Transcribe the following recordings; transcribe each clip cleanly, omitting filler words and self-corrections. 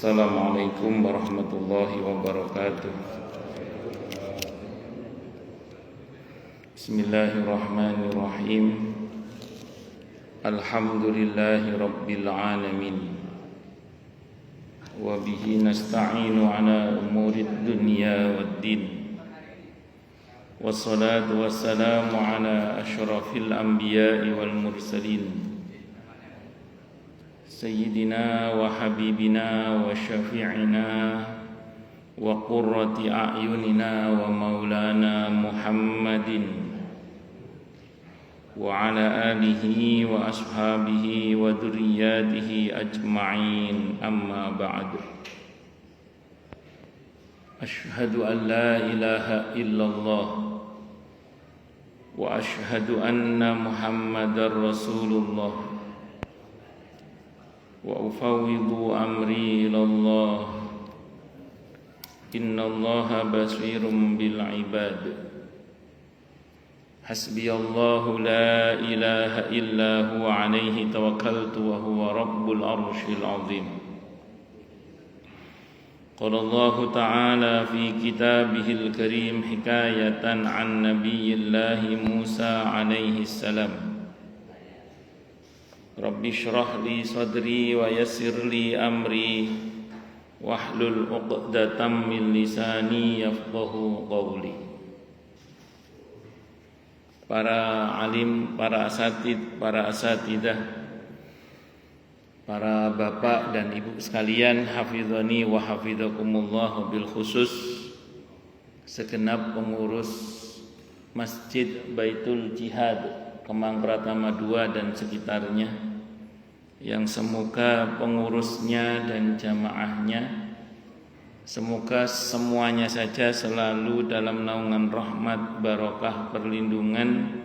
Assalamualaikum warahmatullahi wabarakatuh. Bismillahirrahmanirrahim. Alhamdulillahi rabbil alamin. Wa bihi nasta'inu ala umurid dunya waddin. Wassalatu wassalamu ala asyrafil anbiya'i wal mursalin, Sayyidina wa habibina wa syafi'ina wa qurrati a'yunina wa maulana Muhammadin wa ala alihi wa ashabihi wa dhurriyyatihi ajma'in, amma ba'd. Ashhadu an la ilaha illallah wa ashhadu anna Muhammadar Rasulullah wa ufawwidu amri ilallah. Innallaha basirun bil ibad. Hasbiyallahu la ilaha illa huwa alaihi tawakkaltu wa huwa rabbul arshil azim. Qala Allah ta'ala fi kitabihil karim hikayatan an nabiyillahi Musa alaihi salam. Rabbi shrah li sadri wa yassir li amri wahlul 'uqdatam min lisani yafqahu qawli. Para alim, para asatid, para asatidah, para bapak dan ibu sekalian, hafizani wa hafizakumullah, bil khusus segenap pengurus Masjid Baitul Jihad Kemang Pratama 2 dan sekitarnya, yang semoga pengurusnya dan jamaahnya semoga semuanya saja selalu dalam naungan rahmat, barokah, perlindungan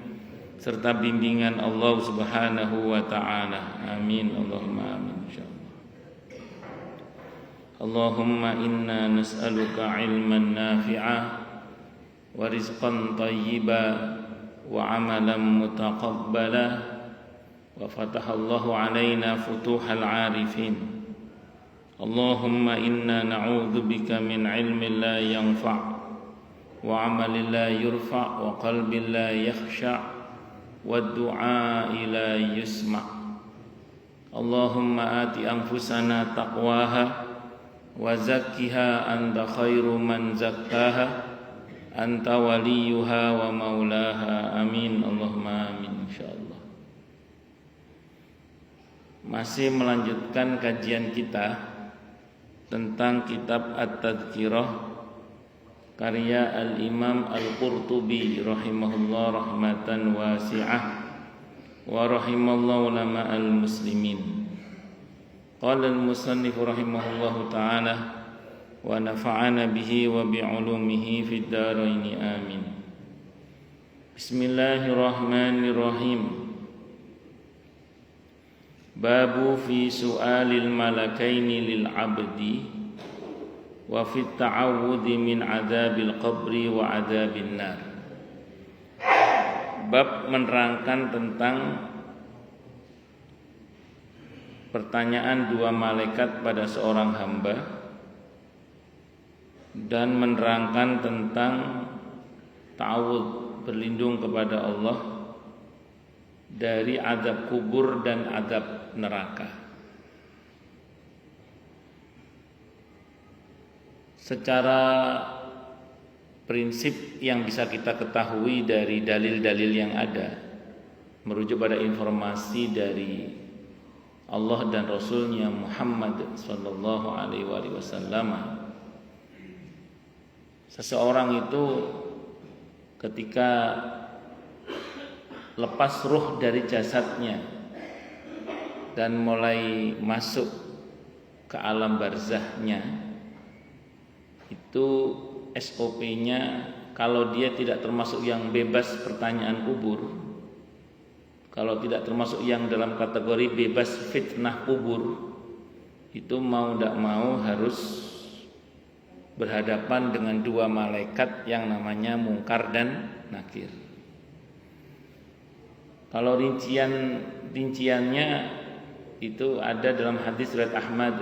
serta bimbingan Allah Subhanahu wa taala. Amin, Allahumma amin, insyaallah. Allahumma inna nas'aluka ilman nafi'ah wa rizqan thayyiban wa amalan mutaqabbala wa fatahallahu alaina futuhal arifin. Allahumma inna na'udzubika min ilmin la yanfa' wa amalin la yurfa' wa qalbin la yakhsha' wa du'a'i la yusma'. Allahumma ati anfusana taqwaha wa zakkiha anta khairu man zakkaha anta waliyuha wa maulaha. Amin, Allahumma amin, insyaallah. Masih melanjutkan kajian kita tentang kitab At-Tadhkirah karya Al-Imam Al-Qurtubi rahimahullah rahmatan wasi'ah wa rahimallahu ulama al-muslimin. Qala al-musannif rahimahullahu ta'ala wa nafa'ana bihi wa bi'ulumihi fid dharain, amin. Bismillahirrahmanirrahim. Babu fi su'alil malakaini lil 'abdi wa fi ta'awudhi min 'adzabil qabri wa 'adzabin nar. Bab menerangkan tentang pertanyaan dua malaikat pada seorang hamba dan menerangkan tentang ta'awudz, berlindung kepada Allah dari azab kubur dan azab neraka. Secara prinsip yang bisa kita ketahui dari dalil-dalil yang ada, merujuk pada informasi dari Allah dan Rasulnya Muhammad sallallahu alaihi wasallam, seseorang itu ketika lepas ruh dari jasadnya dan mulai masuk ke alam barzahnya, itu SOP-nya, kalau dia tidak termasuk yang bebas pertanyaan kubur, kalau tidak termasuk yang dalam kategori bebas fitnah kubur, itu mau tidak mau harus berhadapan dengan dua malaikat yang namanya Munkar dan Nakir. Kalau rinciannya itu ada dalam hadis riwayat Ahmad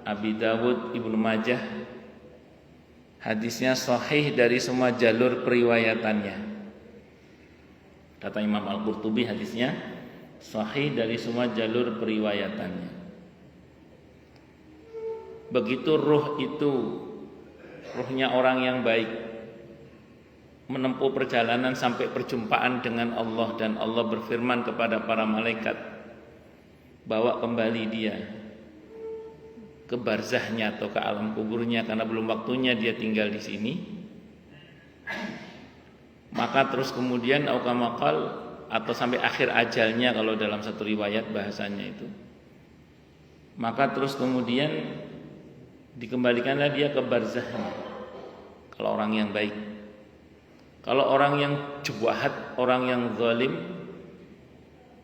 Abi Dawud, Ibnu Majah. Hadisnya sahih dari semua jalur periwayatannya. Kata Imam Al-Qurtubi, hadisnya sahih dari semua jalur periwayatannya. Begitu ruh itu, ruhnya orang yang baik, menempuh perjalanan sampai perjumpaan dengan Allah, dan Allah berfirman kepada para malaikat, bawa kembali dia ke barzahnya atau ke alam kuburnya karena belum waktunya dia tinggal di sini. Maka terus kemudian aukamakal atau sampai akhir ajalnya kalau dalam satu riwayat bahasanya itu. Maka terus kemudian dikembalikanlah dia ke barzahnya. Kalau orang yang baik. Kalau orang yang jahat, orang yang zalim,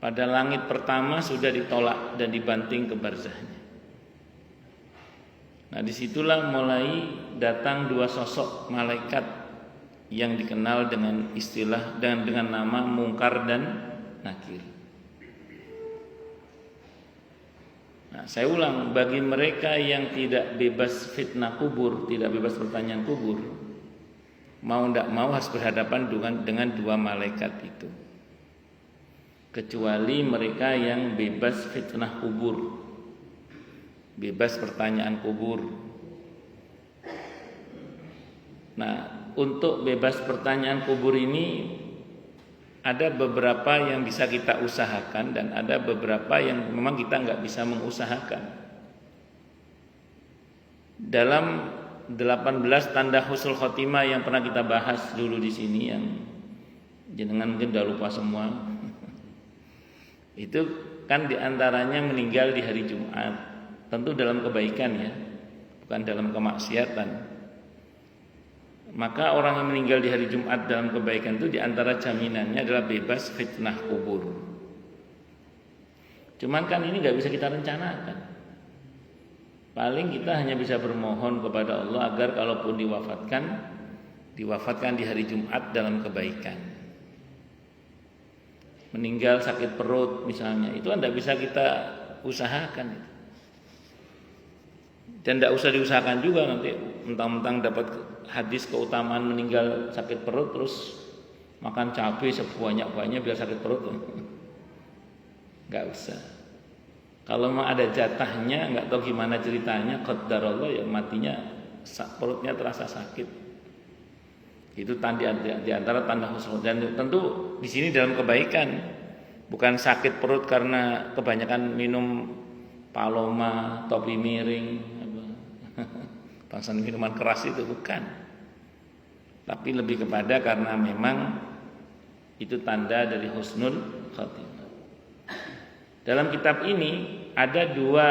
pada langit pertama sudah ditolak dan dibanting ke barzahnya. Nah, disitulah mulai datang dua sosok malaikat yang dikenal dengan istilah dan dengan nama Munkar dan Nakir. Nah, saya ulang, bagi mereka yang tidak bebas fitnah kubur, tidak bebas pertanyaan kubur, mau tidak mau harus berhadapan dengan dua malaikat itu. Kecuali mereka yang bebas fitnah kubur, bebas pertanyaan kubur. Nah, untuk bebas pertanyaan kubur ini ada beberapa yang bisa kita usahakan dan ada beberapa yang memang kita nggak bisa mengusahakan. Dalam 18 tanda husnul khotimah yang pernah kita bahas dulu di sini, yang jenengan mungkin udah lupa semua, itu kan diantaranya meninggal di hari Jumat. Tentu dalam kebaikan ya, bukan dalam kemaksiatan. Maka orang yang meninggal di hari Jumat dalam kebaikan itu diantara jaminannya adalah bebas fitnah kubur. Cuman kan ini gak bisa kita rencanakan. Paling kita hanya bisa bermohon kepada Allah agar kalaupun diwafatkan di hari Jumat dalam kebaikan. Meninggal sakit perut misalnya, itu kan gak bisa kita usahakan. Dan tidak usah diusahakan juga, nanti mentang-mentang dapat hadis keutamaan meninggal sakit perut terus makan cabai sebanyak-banyaknya biar sakit perut. Nggak usah. Kalau memang ada jatahnya, nggak tahu gimana ceritanya, qadarullah, ya matinya perutnya terasa sakit. Itu di antara tanda husnul. Dan tentu di sini dalam kebaikan, bukan sakit perut karena kebanyakan minum paloma, topi miring, bangsa minuman keras, itu bukan. Tapi lebih kepada karena memang itu tanda dari husnul khatimah. Dalam kitab ini ada dua,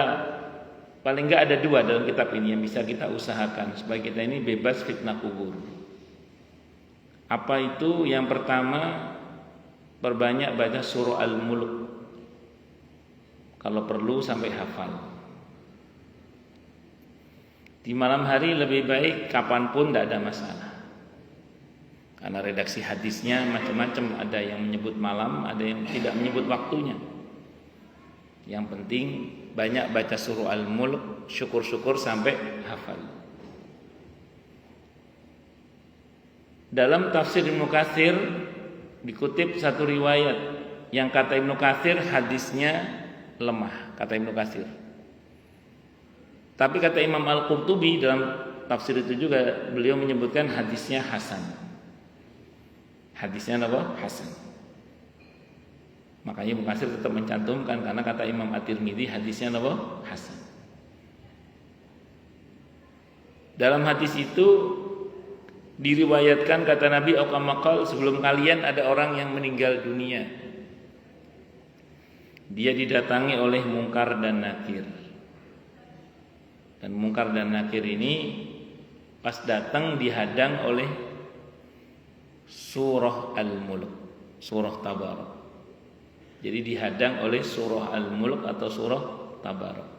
paling enggak ada dua dalam kitab ini yang bisa kita usahakan supaya kita ini bebas fitnah kubur. Apa itu? Yang pertama, perbanyak baca surah Al-Mulk. Kalau perlu sampai hafal. Di malam hari lebih baik kapanpun, tidak ada masalah. Karena redaksi hadisnya macam-macam, ada yang menyebut malam, ada yang tidak menyebut waktunya. Yang penting banyak baca surah Al-Mulk, syukur-syukur sampai hafal. Dalam tafsir Ibnu Katsir dikutip satu riwayat yang kata Ibnu Katsir hadisnya lemah, kata Ibnu Katsir. Tapi kata Imam Al-Qurtubi dalam tafsir itu juga, beliau menyebutkan hadisnya hasan. Hadisnya apa? Hasan. Makanya Ibnu Katsir tetap mencantumkan karena kata Imam At-Tirmidzi hadisnya apa? Hasan. Dalam hadis itu diriwayatkan kata Nabi Okamakal, sebelum kalian ada orang yang meninggal dunia. Dia didatangi oleh Munkar dan Nakir. Dan Munkar dan Nakir ini pas datang dihadang oleh surah Al-Mulk, surah Tabarak. Jadi dihadang oleh surah Al-Mulk atau surah Tabarak.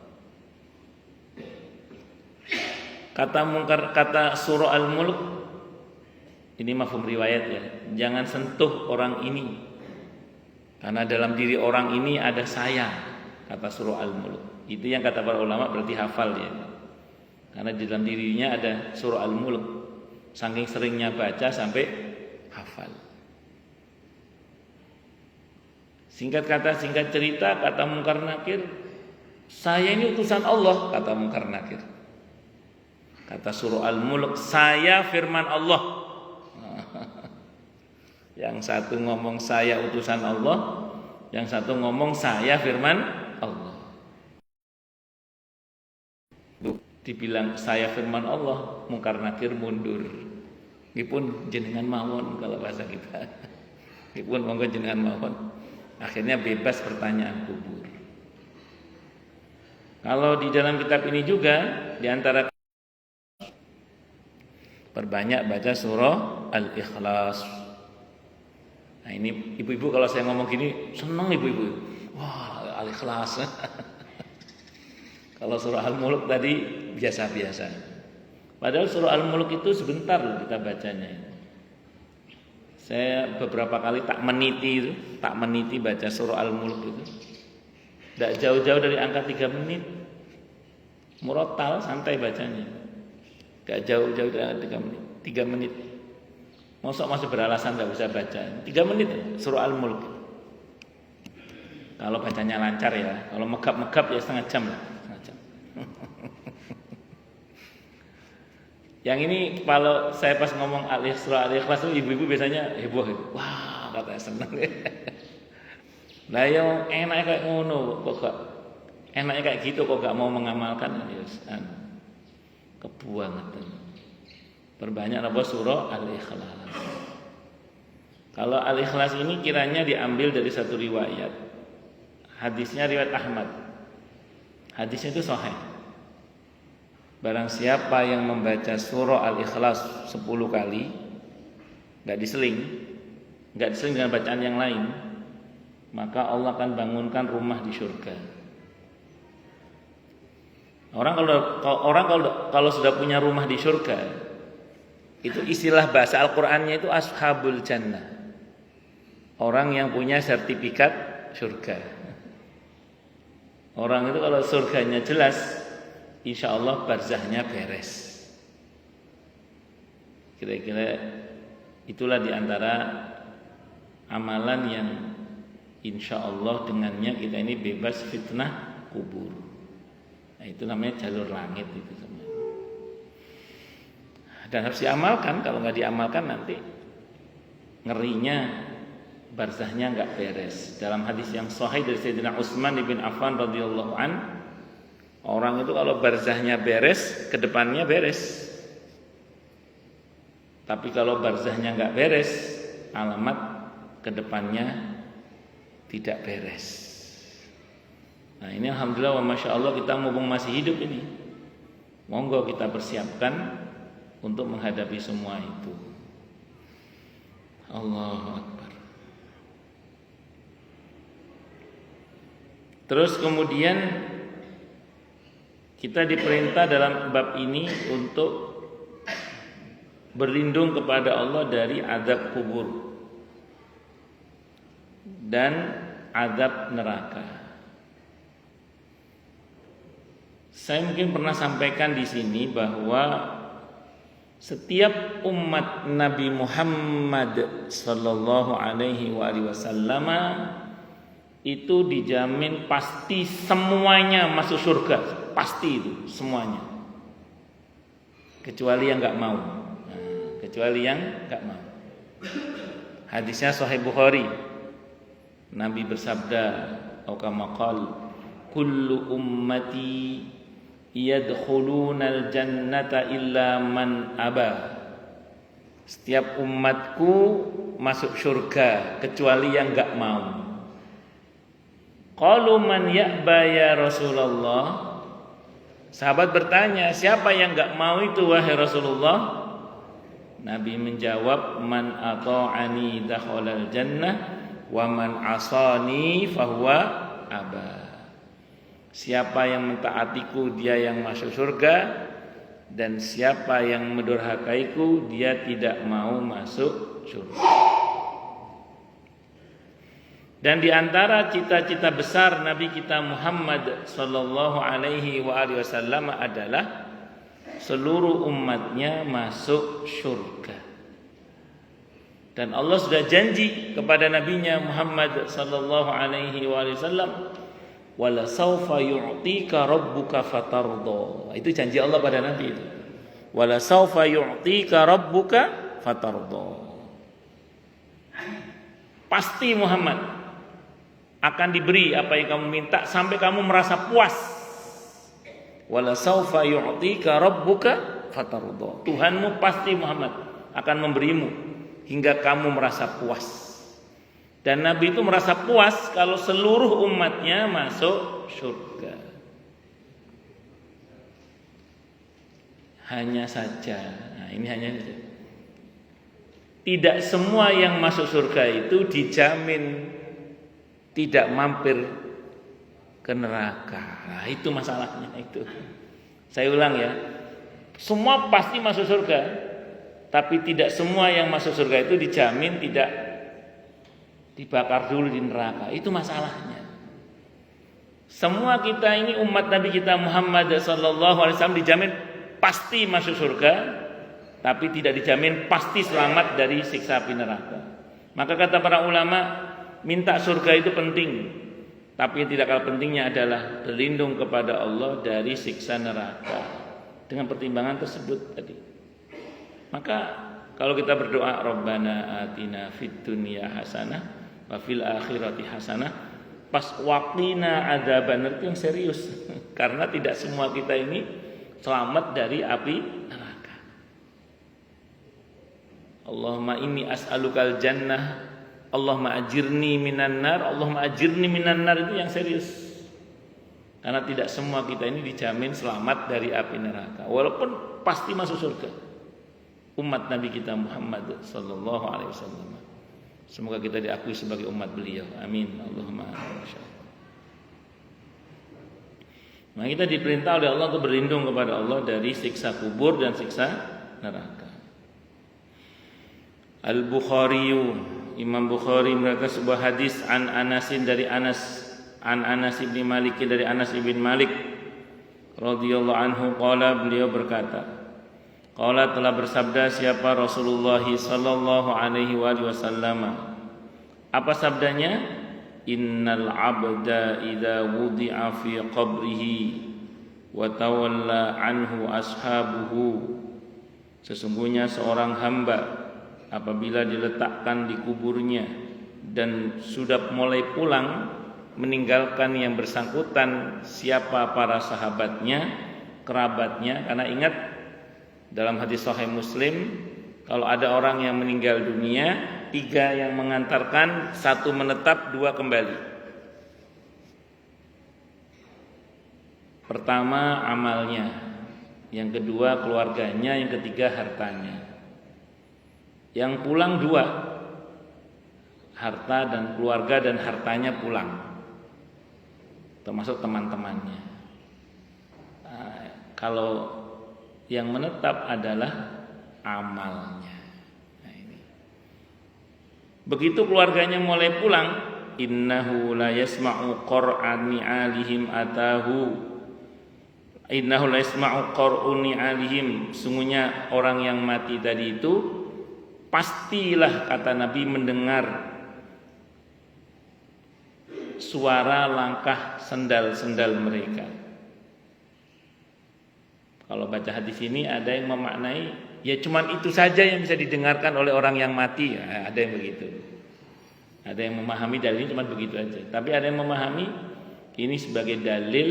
Kata Munkar, kata surah Al-Mulk, ini mafhum riwayat ya, jangan sentuh orang ini, karena dalam diri orang ini ada saya, kata surah Al-Mulk. Itu yang kata para ulama berarti hafal ya. Karena di dalam dirinya ada surah Al-Mulk. Saking seringnya baca sampai hafal. Singkat kata, singkat cerita, kata Munkar Nakir, saya ini utusan Allah, kata Munkar Nakir. Kata surah Al-Mulk, saya firman Allah. Yang satu ngomong saya utusan Allah, yang satu ngomong saya firman Allah. Dibilang saya firman Allah, Munkar Nakir mundur. Nggipun jenengan mawon kalau bahasa kita. Nggipun monggo jenengan mawon. Akhirnya bebas pertanyaan kubur. Kalau di dalam kitab ini juga di antara perbanyak baca surah Al-Ikhlas. Nah, ini ibu-ibu kalau saya ngomong gini seneng ibu-ibu. Wah, Al-Ikhlas. Kalau surah Al-Mulk tadi biasa-biasa. Padahal surah Al-Mulk itu sebentar loh kita bacanya. Saya beberapa kali tak meniti baca surah Al-Mulk itu. Tidak jauh-jauh dari angka 3 menit. Murattal santai bacanya. Gak jauh-jauh dari angka 3 menit. 3 menit. Masuk beralasan gak bisa baca. 3 menit surah Al-Mulk. Kalau bacanya lancar ya. Kalau megap-megap ya setengah jam lah. Yang ini kalau saya pas ngomong Al-Ikhlas itu ibu-ibu biasanya heboh gitu. Wah, katanya seneng. Lah yang enaknya kayak ngono kok gak enaknya kayak gitu kok gak mau mengamalkan ya kebuang itu. Perbanyak apa surah Al-Ikhlas. Kalau Al-Ikhlas ini kiranya diambil dari satu riwayat. Hadisnya riwayat Ahmad. Hadisnya itu sahih. Barang siapa yang membaca surah Al-Ikhlas 10 kali, enggak diseling dengan bacaan yang lain, maka Allah akan bangunkan rumah di surga. Orang kalau sudah punya rumah di surga, itu istilah bahasa Al-Qur'annya itu ashabul jannah. Orang yang punya sertifikat surga. Orang itu kalau surganya jelas, insya Allah barzahnya beres. Kira-kira itulah diantara amalan yang insya Allah dengannya kita ini bebas fitnah kubur. Nah, itu namanya jalur langit itu sebenarnya. Dan harus diamalkan. Kalau nggak diamalkan nanti ngerinya barzahnya nggak beres. Dalam hadis yang sahih dari Sayyidina Utsman bin Affan radhiyallahu an, orang itu kalau barzahnya beres, kedepannya beres. Tapi kalau barzahnya nggak beres, alamat kedepannya tidak beres. Nah ini alhamdulillah wa masya Allah kita mumpung masih hidup ini, monggo kita persiapkan untuk menghadapi semua itu. Allahu Akbar. Terus kemudian kita diperintah dalam bab ini untuk berlindung kepada Allah dari azab kubur dan azab neraka. Saya mungkin pernah sampaikan di sini bahwa setiap umat Nabi Muhammad sallallahu alaihi wasallam itu dijamin pasti semuanya masuk surga, pasti itu semuanya, kecuali yang nggak mau. Kecuali yang nggak mau. Hadisnya Sahih Bukhari. Nabi bersabda, atau kama qala, kullu ummati yadkhulunal jannata illa man aba. Setiap umatku masuk surga kecuali yang nggak mau. Qalu man ya'ba ya Rasulullah. Sahabat bertanya, siapa yang enggak mau itu wahai Rasulullah? Nabi menjawab, man ata'ani dakhalal jannah wa man asani fahuwa aba. Siapa yang mentaatiku dia yang masuk surga, dan siapa yang mendurhakaiku dia tidak mau masuk surga. Dan di antara cita-cita besar Nabi kita Muhammad sallallahu alaihi wasallam adalah seluruh umatnya masuk surga. Dan Allah sudah janji kepada nabinya Muhammad sallallahu alaihi wasallam, wala saufa yu'tika rabbuka fatarda. Itu janji Allah pada nabi itu. Wala saufa yu'tika rabbuka fatarda. Pasti Muhammad akan diberi apa yang kamu minta sampai kamu merasa puas. Wala saufa yu'tika rabbuka fatarda. Tuhanmu pasti Muhammad akan memberimu hingga kamu merasa puas. Dan Nabi itu merasa puas kalau seluruh umatnya masuk surga. Hanya saja, nah ini hanya saja, tidak semua yang masuk surga itu dijamin tidak mampir ke neraka. Nah, itu masalahnya itu. Saya ulang ya, semua pasti masuk surga, tapi tidak semua yang masuk surga itu dijamin tidak dibakar dulu di neraka. Itu masalahnya. Semua kita ini umat Nabi kita Muhammad sallallahu alaihi wasallam dijamin pasti masuk surga, tapi tidak dijamin pasti selamat dari siksa api neraka. Maka kata para ulama, minta surga itu penting, tapi yang tidak kalah pentingnya adalah berlindung kepada Allah dari siksa neraka. Dengan pertimbangan tersebut tadi, maka kalau kita berdoa Rabbana atina fid dunya hasanah wa fil akhirati hasanah, pas waqina adzabannar, itu yang serius. Karena tidak semua kita ini selamat dari api neraka. Allahumma inni as'alukal jannah, Allahumma ajirni minan nar, Allahumma ajirni minan nar, itu yang serius. Karena tidak semua kita ini dijamin selamat dari api neraka, walaupun pasti masuk surga. Umat Nabi kita Muhammad sallallahu alaihi wasallam. Semoga kita diakui sebagai umat beliau. Amin. Allahumma amin. Nah, kita diperintah oleh Allah untuk berlindung kepada Allah dari siksa kubur dan siksa neraka. Al-Bukhari, Imam Bukhari meriwayatkan sebuah hadis an Anasin dari Anas, an Anas bin Malik dari Anas bin Malik radhiyallahu anhu qala, beliau berkata, qala, telah bersabda siapa Rasulullah sallallahu alaihi wasallam. Apa sabdanya? Innal abda idza wudi'a fi qabrihi wa tawalla anhu ashabuhu. Sesungguhnya seorang hamba apabila diletakkan di kuburnya dan sudah mulai pulang meninggalkan yang bersangkutan siapa para sahabatnya, kerabatnya. Karena ingat dalam hadis Sahih Muslim, kalau ada orang yang meninggal dunia, 3 yang mengantarkan, 1 menetap, 2 kembali. Pertama amalnya, yang kedua keluarganya, yang ketiga hartanya. Yang pulang 2, harta dan keluarga dan hartanya pulang, termasuk teman-temannya. Nah, kalau yang menetap adalah amalnya. Nah, ini. Begitu keluarganya mulai pulang, innahu la yasma'u qur'ani alihim atahu. Innahu la yasma'u qur'uni alihim. Sungguhnya orang yang mati tadi itu pastilah, kata Nabi, mendengar suara langkah sendal-sendal mereka. Kalau baca hadis ini ada yang memaknai ya cuman itu saja yang bisa didengarkan oleh orang yang mati, ya, ada yang begitu. Ada yang memahami dalil cuma begitu aja. Tapi ada yang memahami ini sebagai dalil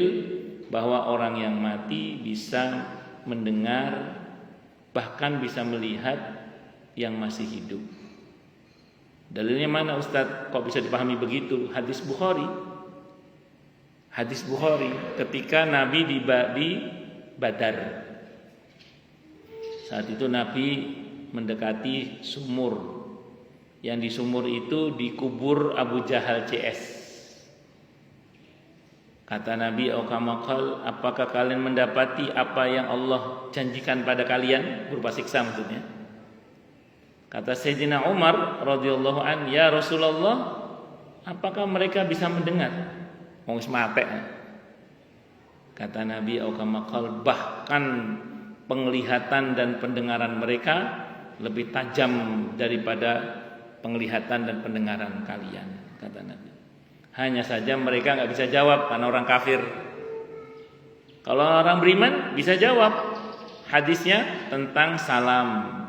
bahwa orang yang mati bisa mendengar, bahkan bisa melihat yang masih hidup. Dalilnya mana Ustadz? Kok bisa dipahami begitu? Hadis Bukhari. Hadis Bukhari ketika Nabi di Badar. Saat itu Nabi mendekati sumur. Yang di sumur itu dikubur Abu Jahal CS. Kata Nabi, "Aukamakal, apakah kalian mendapati apa yang Allah janjikan pada kalian?" Berupa siksa maksudnya. Kata Sayyidina Umar radhiyallahu an, "Ya Rasulullah, apakah mereka bisa mendengar?" Wong wis mate. Kata Nabi, "Aukamakal, bahkan penglihatan dan pendengaran mereka lebih tajam daripada penglihatan dan pendengaran kalian, kata Nabi. Hanya saja mereka nggak bisa jawab karena orang kafir. Kalau orang beriman bisa jawab. Hadisnya tentang salam.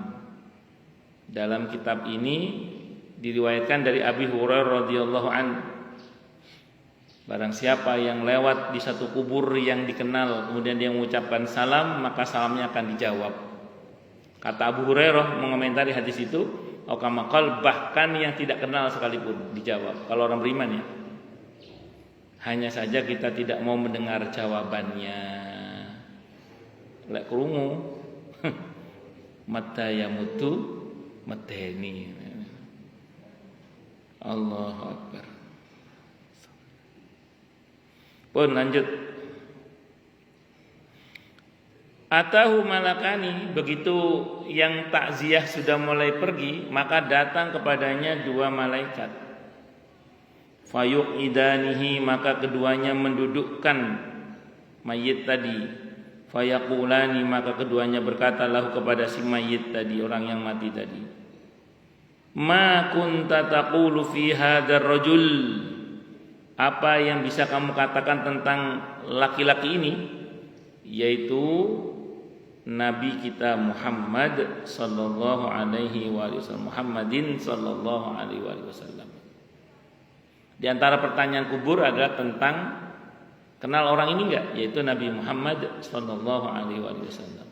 Dalam kitab ini diriwayatkan dari Abi Hurairah radhiyallahu anhu, barang siapa yang lewat di satu kubur yang dikenal kemudian dia mengucapkan salam, maka salamnya akan dijawab. Kata Abu Hurairah mengomentari hadis itu, aukamakal, bahkan yang tidak kenal sekalipun dijawab. Kalau orang beriman ya. Hanya saja kita tidak mau mendengar jawabannya. Lek krungu mata yamutu medeni. Allahu Akbar. Pun lanjut. Atahu malakani, begitu yang takziah sudah mulai pergi, maka datang kepadanya dua malaikat. Fayuq idanihi, maka keduanya mendudukkan mayit tadi. Fayaqulani, maka keduanya berkata lahu kepada si mayit tadi, orang yang mati tadi. Ma kunta taqulu fi hadzal rajul, apa yang bisa kamu katakan tentang laki-laki ini, yaitu Nabi kita Muhammad sallallahu alaihi wasallam, Muhammadin sallallahu alaihi wasallam. Di antara pertanyaan kubur adalah tentang kenal orang ini enggak, yaitu Nabi Muhammad sallallahu alaihi wasallam.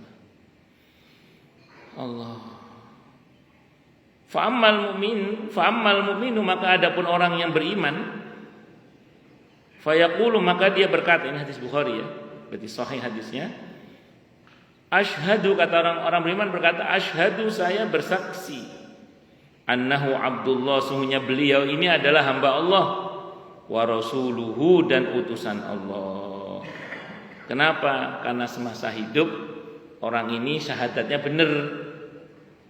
Allah. Fa'ammal mu'minu, maka adapun orang yang beriman, fayaqulu, maka dia berkata, ini hadis Bukhari ya, berarti sahih hadisnya. Asyhadu, kata orang beriman berkata, asyhadu, saya bersaksi, annahu Abdullah, sungguhnya beliau ini adalah hamba Allah, wa rasuluhu, dan utusan Allah. Kenapa? Karena semasa hidup orang ini syahadatnya benar.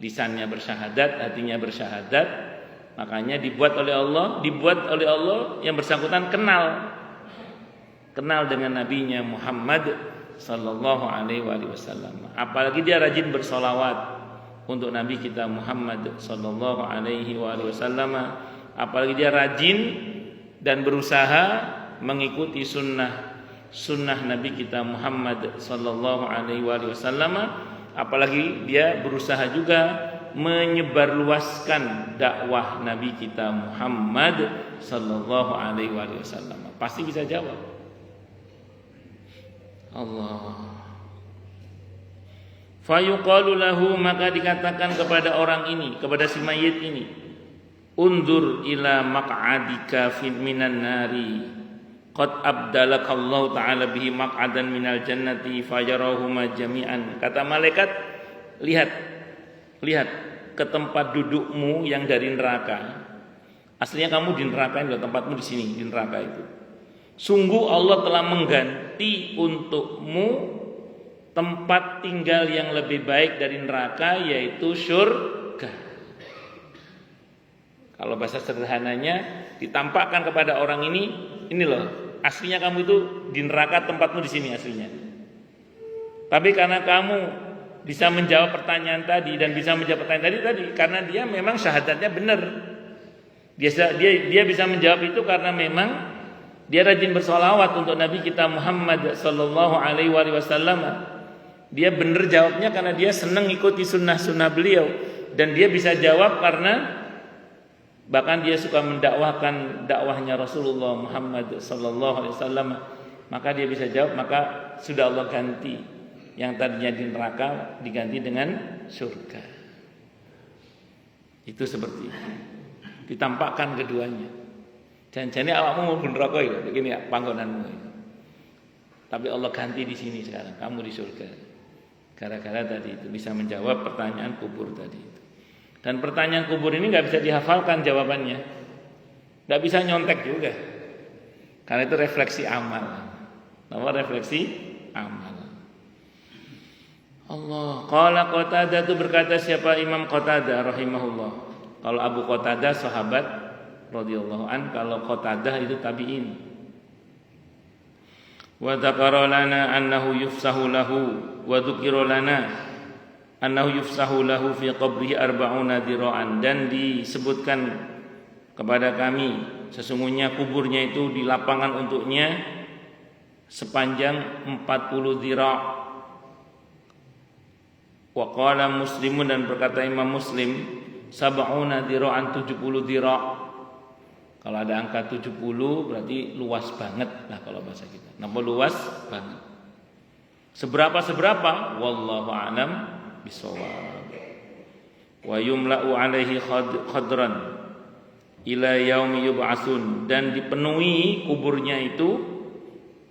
Lisannya bersyahadat, hatinya bersyahadat, makanya dibuat oleh Allah yang bersangkutan kenal dengan nabinya Muhammad sallallahu alaihi wasallam. Apalagi dia rajin bersolawat untuk nabi kita Muhammad sallallahu alaihi wasallam. Apalagi dia rajin dan berusaha mengikuti sunnah nabi kita Muhammad sallallahu alaihi wasallam. Apalagi dia berusaha juga menyebarluaskan dakwah Nabi kita Muhammad sallallahu alaihi wasallam. Pasti bisa jawab. Allah. Fayuqalu lahu, maka dikatakan kepada orang ini, kepada si mayit ini, undur ila maq'adika fi minan nari. Qad abdalakallahu ta'ala bihi maq'adan minal jannati fajarahuma jami'an. Kata malaikat, lihat ke tempat dudukmu yang dari neraka. Aslinya kamu di neraka, ini tempatmu di sini, di neraka itu. Sungguh Allah telah mengganti untukmu tempat tinggal yang lebih baik dari neraka, yaitu surga. Kalau bahasa sederhananya ditampakkan kepada orang ini loh, aslinya kamu itu di neraka, tempatmu di sini aslinya. Tapi karena kamu bisa menjawab pertanyaan tadi dan bisa menjawab pertanyaan tadi karena dia memang syahadatnya benar. Dia bisa menjawab itu karena memang dia rajin bersolawat untuk Nabi kita Muhammad sallallahu alaihi wasallam. Dia benar jawabnya karena dia senang ikuti sunnah beliau, dan dia bisa jawab karena bahkan dia suka mendakwahkan dakwahnya Rasulullah Muhammad sallallahu alaihi wasallam. Maka dia bisa jawab, maka sudah Allah ganti yang tadinya di neraka diganti dengan surga. Itu seperti itu. Ditampakkan keduanya. Jangan-jangan awakmu mau neraka ya, begini ya panggonanmu. Tapi Allah ganti di sini sekarang, kamu di surga. Gara-gara tadi itu bisa menjawab pertanyaan kubur tadi itu. Dan pertanyaan kubur ini nggak bisa dihafalkan jawabannya, nggak bisa nyontek juga, karena itu refleksi amal. Apa refleksi amal? Allah. Qala Qatadah, itu berkata siapa? Imam Qatadah rahimahullah. Kalau Abu Qatadah sahabat radhiyallahu an, kalau Qatadah itu tabi'in. wa dzakara lana annahu yufsahu lahu wa dzukira lana annahu yufsahu lahu fi qabrihi 40 dira'an, dan disebutkan kepada kami sesungguhnya kuburnya itu dilapangkan untuknya sepanjang 40 dira'. Wa qala Muslimun, dan berkata Imam Muslim, 70 dira'an, 70 dira'. Kalau ada angka 70 berarti luas banget lah kalau bahasa kita. Napa luas banget? Seberapa? Wallahu a'lam bishawab. Wa yumla'u 'alaihi khadran ila yaumi yub'atsun, dan dipenuhi kuburnya itu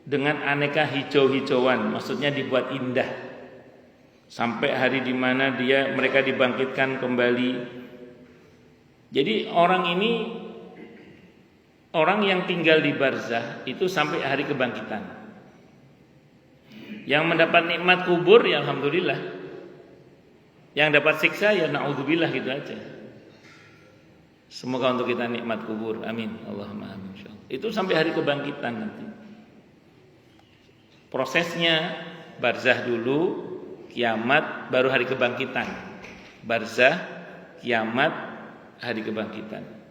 dengan aneka hijau-hijauan, maksudnya dibuat indah sampai hari di mana mereka dibangkitkan kembali. Jadi orang yang tinggal di barzah itu sampai hari kebangkitan. Yang mendapat nikmat kubur ya alhamdulillah. Yang dapat siksa ya naudzubillah, gitu aja. Semoga untuk kita nikmat kubur. Amin. Allahumma amin. Itu sampai hari kebangkitan nanti. Prosesnya barzah dulu, kiamat, baru hari kebangkitan. Barzah, kiamat, hari kebangkitan.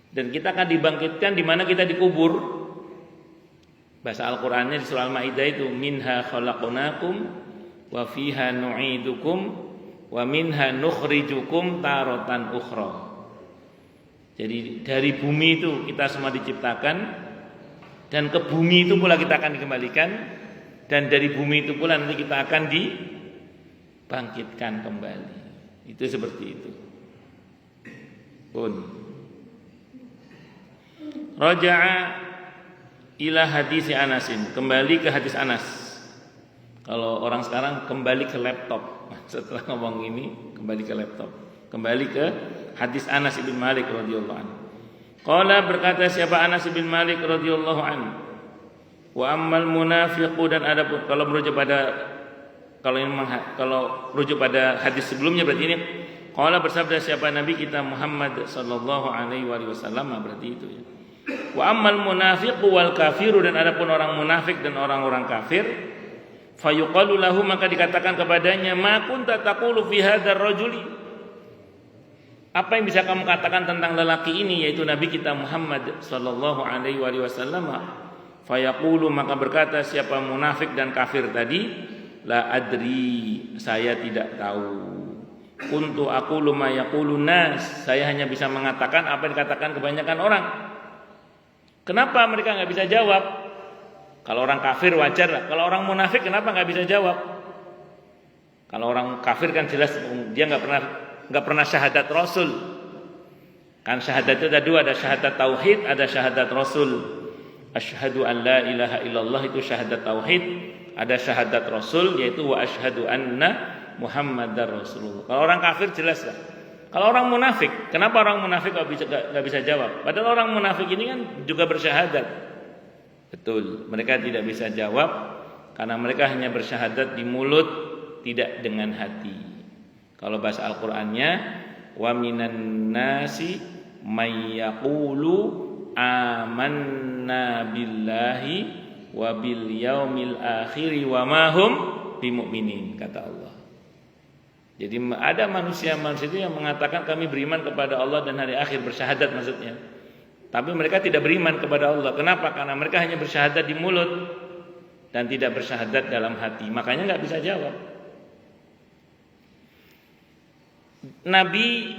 Dan kita akan dibangkitkan di mana kita dikubur. Bahasa Al-Qur'annya di surah Al-Maidah itu, minha khalaqnakum wa fiha nu'idukum wa minha nukhrijukum taratan ukhra. Jadi dari bumi itu kita semua diciptakan, dan ke bumi itu pula kita akan dikembalikan, dan dari bumi itu pula nanti kita akan dibangkitkan kembali. Itu seperti itu. Pun Raja'a ila hadis Anasin, kembali ke hadis Anas. Kalau orang sekarang kembali ke laptop. Setelah ngomong ini kembali ke laptop. Kembali ke hadis Anas bin Malik radhiyallahu anhu. Qala, berkata siapa Anas bin Malik radhiyallahu anhu, wa ammal munafiqu, dan adapun kalau merujuk pada hadis sebelumnya berarti ini qala bersabda siapa Nabi kita Muhammad sallallahu alaihi wasallam, berarti itu ya. Wa ammal munafiqu wal kafiru, dan adapun orang munafik dan orang-orang kafir, fayuqalu lahu, maka dikatakan kepadanya, ma kunta taqulu fi hadzal rajuli, apa yang bisa kamu katakan tentang lelaki ini, yaitu Nabi kita Muhammad sallallahu alaihi wasallam. Fayaqulu, maka berkata siapa munafik dan kafir tadi, la adri, saya tidak tahu. Kuntu aqulu ma yaqulun nas, saya hanya bisa mengatakan apa yang dikatakan kebanyakan orang. Kenapa mereka nggak bisa jawab? Kalau orang kafir wajar lah. Kalau orang munafik kenapa nggak bisa jawab? Kalau orang kafir kan jelas dia nggak pernah syahadat Rasul. Kan syahadat itu ada dua, ada syahadat tauhid, ada syahadat Rasul. Asyhadu an la ilaha illallah itu syahadat tauhid, ada syahadat Rasul yaitu wa asyhadu anna Muhammadar Rasulullah. Kalau orang kafir jelas lah. Kalau orang munafik, kenapa orang munafik nggak bisa jawab? Padahal orang munafik ini kan juga bersyahadat. Betul, mereka tidak bisa jawab karena mereka hanya bersyahadat di mulut, tidak dengan hati. Kalau bahasa Al-Qur'annya, wa minan nasi may yaqulu amanna billahi wa bil yaumil akhir wa ma hum bimumin, kata Allah. Jadi ada manusia itu yang mengatakan kami beriman kepada Allah dan hari akhir, bersyahadat maksudnya. Tapi mereka tidak beriman kepada Allah. Kenapa? Karena mereka hanya bersyahadat di mulut dan tidak bersyahadat dalam hati. Makanya nggak bisa jawab. Nabi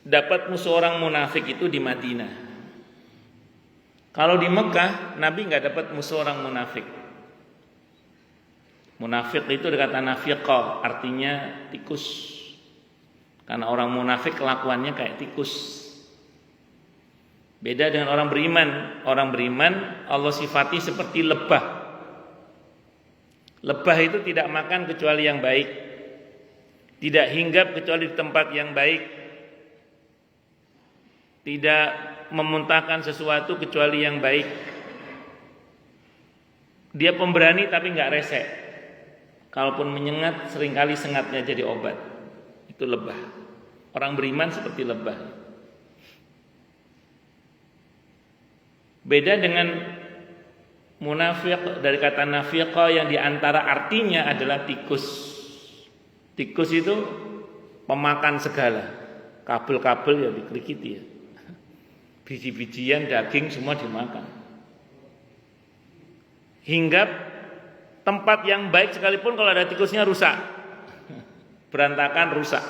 dapat musuh orang munafik itu di Madinah. Kalau di Mekah, Nabi nggak dapat musuh orang munafik. Munafik itu kata nafiqah, artinya tikus. Karena orang munafik kelakuannya kayak tikus. Beda dengan orang beriman. Orang beriman Allah sifati seperti lebah. Lebah itu tidak makan kecuali yang baik, tidak hinggap kecuali di tempat yang baik, tidak memuntahkan sesuatu kecuali yang baik. Dia pemberani tapi nggak rese. Kalaupun menyengat, seringkali sengatnya jadi obat. Itu lebah. Orang beriman seperti lebah. Beda dengan Munafik dari kata nafiqa yang diantara artinya adalah tikus. Tikus itu pemakan segala, kabel-kabel ya dikrikiti ya, biji-bijian, daging semua dimakan. Hingga tempat yang baik sekalipun kalau ada tikusnya rusak, berantakan, rusak.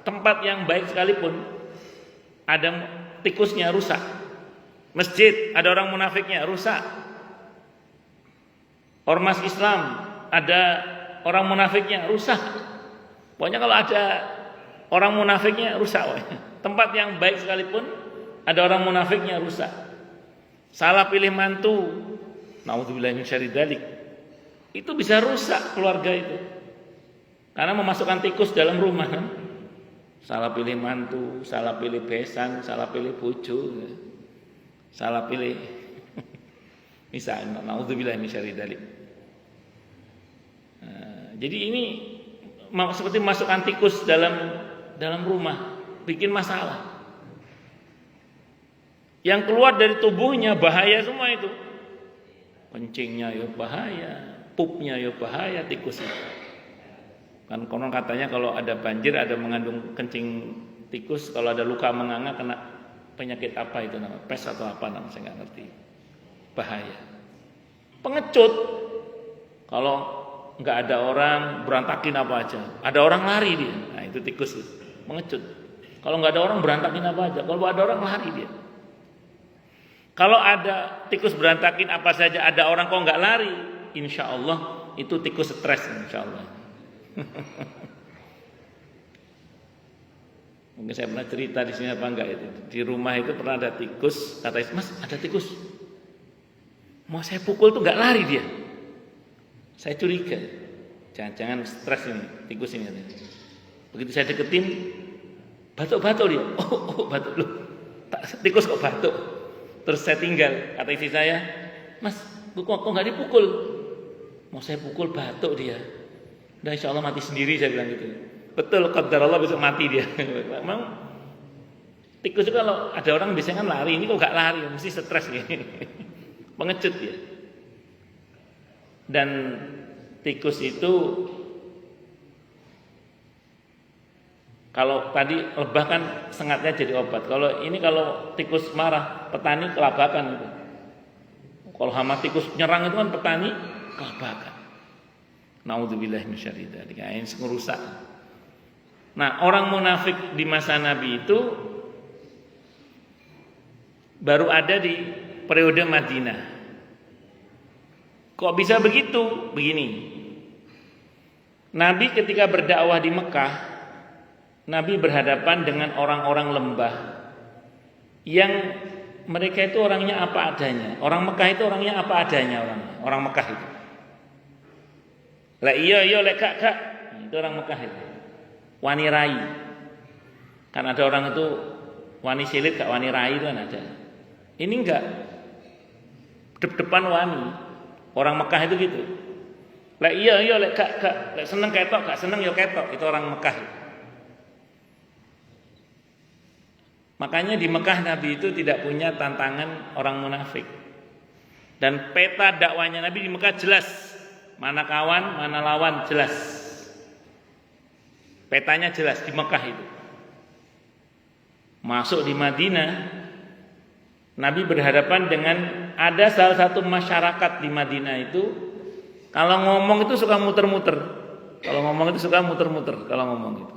Tempat yang baik sekalipun ada tikusnya, rusak. Masjid ada orang munafiknya, rusak. Ormas Islam ada orang munafiknya, rusak. Pokoknya kalau ada orang munafiknya, rusak. Tempat yang baik sekalipun ada orang munafiknya, rusak. Salah pilih mantu, naudzubillahi min syarri dzalik, itu bisa rusak keluarga itu, karena memasukkan tikus dalam rumah. Salah pilih mantu, salah pilih besan, salah pilih bojo, salah pilih misalnya, naudzubillahi min syarri dzalik. Jadi ini seperti memasukkan tikus dalam rumah, bikin masalah. Yang keluar dari tubuhnya bahaya semua itu. Kencingnya ya bahaya, pupnya ya bahaya tikus itu. Kan konon katanya kalau ada banjir ada mengandung kencing tikus, kalau ada luka menganga kena penyakit apa itu namanya, pes atau apa namanya, saya nggak ngerti. Bahaya. Pengecut. Kalau nggak ada orang berantakin apa aja, ada orang lari dia, nah itu tikus itu, pengecut. Kalau nggak ada orang berantakin apa aja, kalau ada orang lari dia. Kalau ada tikus berantakin apa saja, ada orang kok nggak lari, insya Allah itu tikus stres, insya Allah. Mungkin saya pernah cerita di sini apa enggak itu, di rumah itu pernah ada tikus, kata Mas ada tikus, mau saya pukul tuh nggak lari dia. Saya curiga, jangan-jangan stres ini tikus ini. Begitu saya deketin, batuk-batuk dia. Oh batuk loh, tikus kok batuk. Terus saya tinggal, kata istri saya, Mas, kok nggak dipukul? Mau saya pukul batuk dia. Udah insya Allah mati sendiri, saya bilang gitu. Betul, qadar Allah besok mati dia. Memang tikus itu kalau ada orang biasanya kan lari, ini kok nggak lari, mesti stres gitu. Pengecut dia. Dan tikus itu kalau tadi lebah kan sengatnya jadi obat. Kalau ini kalau tikus marah, petani kelabakan itu. Kalau hama tikus nyerang itu kan petani kelabakan. Naudzubillahi min syarri dzalik. Ini ngerusak. Nah, orang munafik di masa Nabi itu baru ada di periode Madinah. Kok bisa begitu? Begini. Nabi ketika berdakwah di Mekah, Nabi berhadapan dengan orang-orang lembah yang mereka itu orangnya apa adanya. Orang Mekah itu orangnya apa adanya orangnya. Orang Mekah itu. Lah iya lek kak. Itu orang Mekah itu. Wani rai. Kan ada orang itu wani silit kak wani rai itu kan ada. Ini enggak. Depan wani. Orang Mekah itu gitu. Lah iya lek kak lek seneng ketok, gak seneng ya ketok. Itu orang Mekah. Makanya di Mekah Nabi itu tidak punya tantangan orang munafik. Dan peta dakwanya Nabi di Mekah jelas. Mana kawan, mana lawan jelas. Petanya jelas di Mekah itu. Masuk di Madinah, Nabi berhadapan dengan ada salah satu masyarakat di Madinah itu kalau ngomong itu suka muter-muter. Kalau ngomong itu suka muter-muter kalau ngomong itu.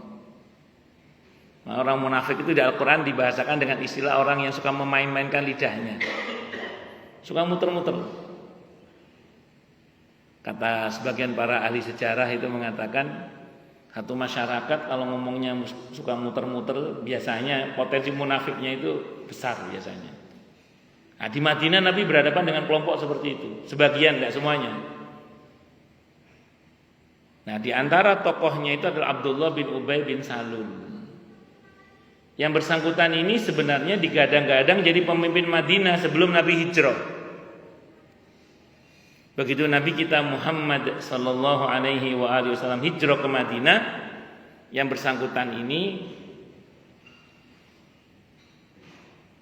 Nah, orang munafik itu di Al-Qur'an dibahasakan dengan istilah orang yang suka memain-mainkan lidahnya. Suka muter-muter. Kata sebagian para ahli sejarah itu mengatakan satu masyarakat kalau ngomongnya suka muter-muter biasanya potensi munafiknya itu besar biasanya. Nah, di Madinah Nabi berhadapan dengan kelompok seperti itu. Sebagian, tidak semuanya. Nah, di antara tokohnya itu adalah Abdullah bin Ubay bin Salul. Yang bersangkutan ini sebenarnya digadang-gadang jadi pemimpin Madinah sebelum Nabi hijrah. Begitu Nabi kita Muhammad sallallahu alaihi wasallam hijrah ke Madinah, yang bersangkutan ini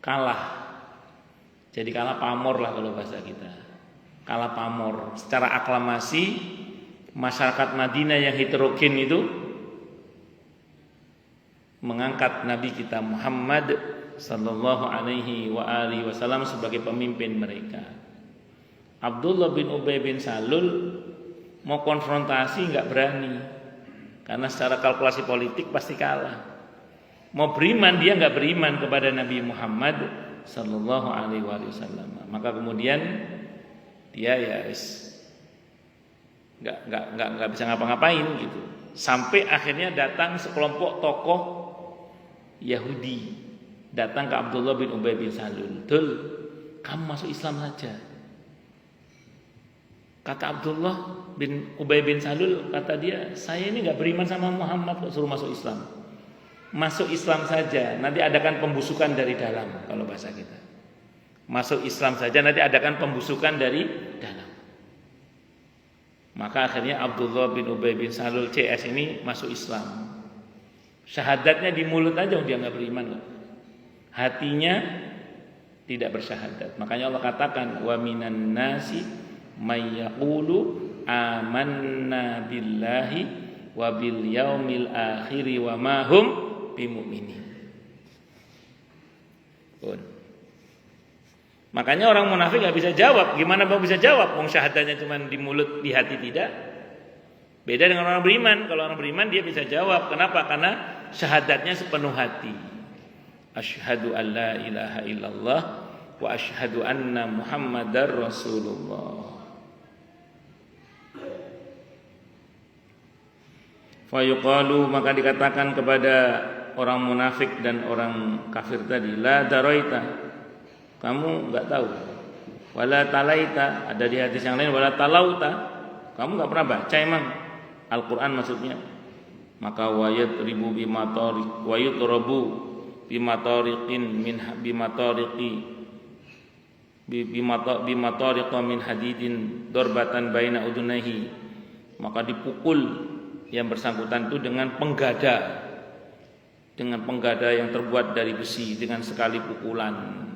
kalah. Jadi kalah pamor lah kalau bahasa kita. kalah pamor. Secara aklamasi masyarakat Madinah yang heterogen itu mengangkat Nabi kita Muhammad sallallahu alaihi wa alihi wasallam sebagai pemimpin mereka. Abdullah bin Ubay bin Salul mau konfrontasi nggak berani, karena secara kalkulasi politik pasti kalah. Mau beriman dia nggak beriman kepada Nabi Muhammad sallallahu alaihi wasallam. Maka kemudian dia ya nggak bisa ngapa-ngapain gitu. Sampai akhirnya datang sekelompok tokoh Yahudi datang ke Abdullah bin Ubay bin Salul. "Dul, kamu masuk Islam saja." Kata Abdullah bin Ubay bin Salul, kata dia, "Saya ini nggak beriman sama Muhammad kok suruh masuk Islam." Masuk Islam saja, nanti adakan pembusukan dari dalam, kalau bahasa kita. Masuk Islam saja, nanti adakan pembusukan dari dalam. Maka akhirnya Abdullah bin Ubay bin Salul CS ini masuk Islam. Syahadatnya di mulut aja, dia nggak beriman kok. Hatinya tidak bersyahadat. Makanya Allah katakan, "Wa minan nasi may yaqulu amanna billahi wa bil yaumil akhir wa ma hum bimu'minin." Makanya orang munafik nggak bisa jawab. Gimana mau bisa jawab? Wong syahadatnya cuma di mulut, di hati tidak. Beda dengan orang beriman. Kalau orang beriman dia bisa jawab. Kenapa? Karena syahadatnya sepenuh hati. Asyhadu an la ilaha illallah wa asyhadu anna Muhammadar Rasulullah. Fayuqalu, maka dikatakan kepada orang munafik dan orang kafir tadi, la daraita, kamu enggak tahu. Wala talaita, ada di hadis yang lain wala talauta, kamu enggak pernah baca emang Al-Qur'an maksudnya. Maka wayat ribu bimatariq wayut rabu bimatariqin min bimatariqi bimatariqa min hadidin darbatan baina udunaihi, maka dipukul yang bersangkutan itu dengan penggada yang terbuat dari besi dengan sekali pukulan.